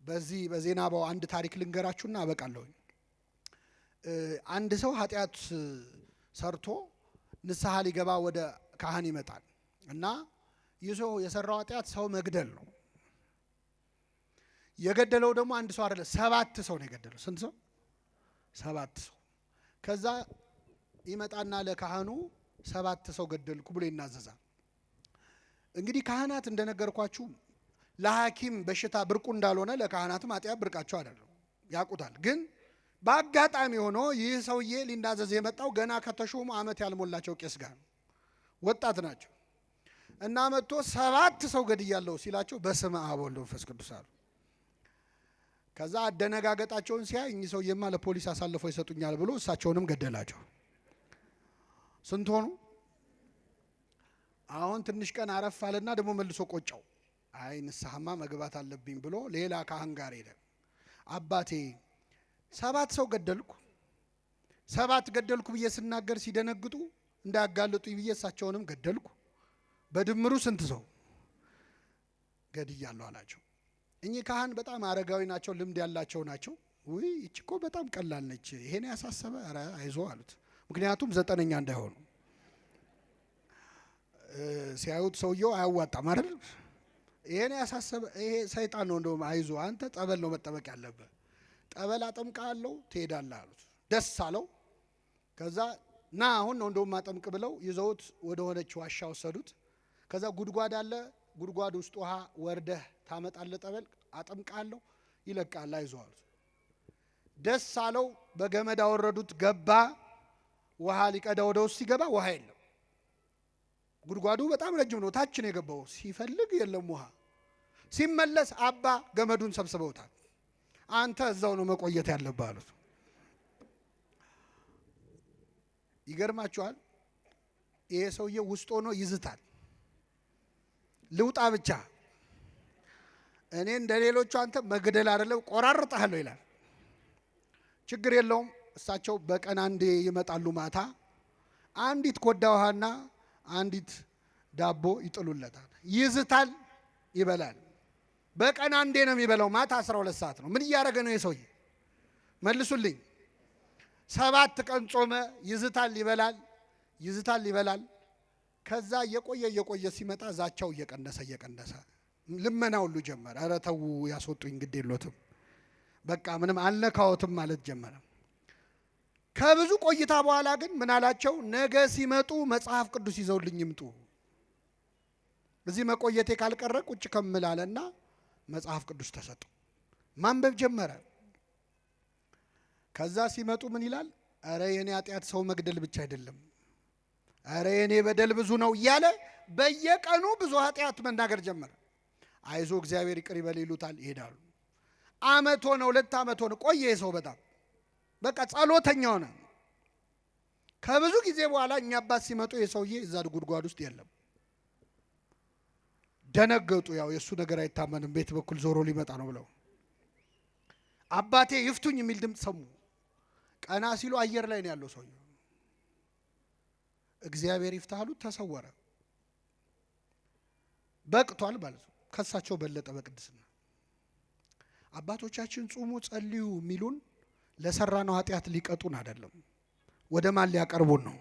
በዚህ በዜናባው አንድ ታሪክ ልንገራችሁና አበቃለሁ። አንድ ሰው ኃጢአት ሰርቶ ንስሐ ሊገባ ወደ ካህን ይመጣል እና ይህ ሰው የሰራው ኃጢአት ሰው መግደል ነው። የገደለው ደግሞ አንድ ሰው አይደለም፣ 7 ሰው ነው የገደለው። ስንት ሰው? 7 ሰው። ከዛ ይመጣና ለካህኑ 7 ሰው ገደልኩ ብሎ ይናዘዛል። እንግዲህ ካህናት እንደነገርኳችሁ ለሐኪም በሽታ ብርቁ እንዳልሆነ ለካህናትም ኃጢአት ብርቃቸው አይደለም፣ ያውቁታል። ግን በአጋጣሚ ሆኖ ይህ ሰውዬ ሊናዘዝ የመጣው ገና ከተሾሙ ዓመት ያልሞላቸው ቄስ ጋር ነው። ወጣት ናቸው እና መጥቶ 7 ሰው ገድያለሁ ሲላቸው በስመ አብ ወወልድ ወመንፈስ ቅዱስ አሉ። ከዛ አደነጋገጣቸውን ሲያይ እኚህ ሰውዬማ ለፖሊስ አሳልፈው ይሰጡኛል ብሎ እሳቸውንም ገደላቸው። ስንት ሆኑ? አሁን ትንሽ ቀን አረፍ አለና ደግሞ መልሶ ቆጨው። አይ ንስሐማ መግባት አለብኝ ብሎ ሌላ ካህን ጋር ሄደ። አባቴ 7 ሰው ገደልኩ 7 ገደልኩ ብዬ ስናገር ሲደነግጡ እንዳያጋልጡኝ ብዬ እሳቸውንም ገደልኩ። በድምሩ ስንት ሰው ገድያለሁ አላቸው። እኚህ ካህን በጣም አረጋዊ ናቸው፣ ልምድ ያላቸው ናቸው። ውይ ይቺ እኮ በጣም ቀላል ነች፣ ይሄን ያሳሰበ ኧረ አይዞ አሉት። ምክንያቱም 9ኛ እንዳይሆኑ ሲያዩት ሰውየው አያዋጣም አይደል? ይሄን ያሳሰበ ይሄ ሰይጣን ነው፣ እንደውም አይዞ አንተ ጠበል ነው መጠበቅ ያለበት፣ ጠበል አጠምቃለሁ ትሄዳለህ አሉት። ደስ አለው። ከዛ ና አሁን ነው እንደውም ማጠምቅ ብለው ይዘውት ወደ ሆነች ዋሻ ወሰዱት። ከዛ ጉድጓድ አለ፣ ጉድጓድ ውስጥ ውሃ ወርደህ ታመጣለህ፣ ጠበል አጠምቃለሁ ይለቃል፣ አይዞህ አሉት። ደስ አለው። በገመድ አወረዱት፣ ገባ። ውሃ ሊቀዳ ወደ ውስጥ ሲገባ ውሃ የለም። ጉድጓዱ በጣም ረጅም ነው። ታች ነው የገባው። ሲፈልግ የለም ውሃ። ሲመለስ አባ ገመዱን ሰብስበውታል። አንተ እዛው ነው መቆየት ያለብህ አሉት። ይገርማችኋል። ይሄ ሰውዬ ውስጥ ሆኖ ይዝታል። ልውጣ ብቻ እኔ እንደሌሎቹ አንተ መግደል አይደለም ቆራርጣለሁ ይላል። ችግር የለውም። እሳቸው በቀን አንዴ ይመጣሉ። ማታ አንዲት ኮዳ ውሃና አንዲት ዳቦ ይጥሉለታል። ይዝታል፣ ይበላል። በቀን አንዴ ነው የሚበላው። ማታ 12 ሰዓት ነው። ምን እያደረገ ነው የሰውዬ? መልሱልኝ። 7 ቀን ጾመ። ይዝታል፣ ይበላል፣ ይዝታል፣ ይበላል። ከዛ እየቆየ ሲመጣ ዛቻው እየቀነሰ ልመና ሁሉ ጀመረ። ኧረ ተው ያስወጡኝ፣ ግድ የሎትም በቃ ምንም አልነካዎትም ማለት ጀመረ። ከብዙ ቆይታ በኋላ ግን ምን አላቸው? ነገ ሲመጡ መጽሐፍ ቅዱስ ይዘውልኝ ይምጡ። እዚህ መቆየቴ ካልቀረ ቁጭ ከምላለና መጽሐፍ ቅዱስ ተሰጡ። ማንበብ ጀመረ። ከዛ ሲመጡ ምን ይላል? ኧረ የኔ ኃጢአት ሰው መግደል ብቻ አይደለም፣ ኧረ የኔ በደል ብዙ ነው እያለ በየቀኑ ብዙ ኃጢአት መናገር ጀመረ። አይዞ እግዚአብሔር ይቅር ይበል ይሉታል፣ ይሄዳሉ። ዓመት ሆነ፣ 2 ዓመት ሆነ። ቆየ ሰው በጣም በቃ ጸሎተኛ ሆነ። ከብዙ ጊዜ በኋላ እኛ አባት ሲመጡ የሰውዬ እዛ ጉድጓድ ውስጥ የለም። ደነገጡ። ያው የእሱ ነገር አይታመንም፣ ቤት በኩል ዞሮ ሊመጣ ነው ብለው አባቴ ይፍቱኝ የሚል ድምፅ ሰሙ። ቀና ሲሉ አየር ላይ ነው ያለው ሰውዬው። እግዚአብሔር ይፍታሉ። ተሰወረ። በቅቷል ማለት ነው። ከሳቸው በለጠ በቅድስና። አባቶቻችን ጹሙ ጸልዩ የሚሉን ለሰራነው ኃጢአት ሊቀጡን አይደለም፣ ወደ ማን ሊያቀርቡን ነው?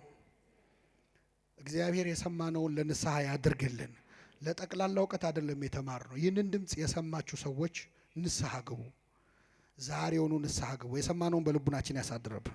እግዚአብሔር የሰማነውን ለንስሐ ያድርግልን። ለጠቅላላ እውቀት አይደለም የተማርነው። ይህንን ድምፅ የሰማችሁ ሰዎች ንስሐ ግቡ። ዛሬውኑ ንስሐ ግቡ። የሰማነውን በልቡናችን ያሳድረብ።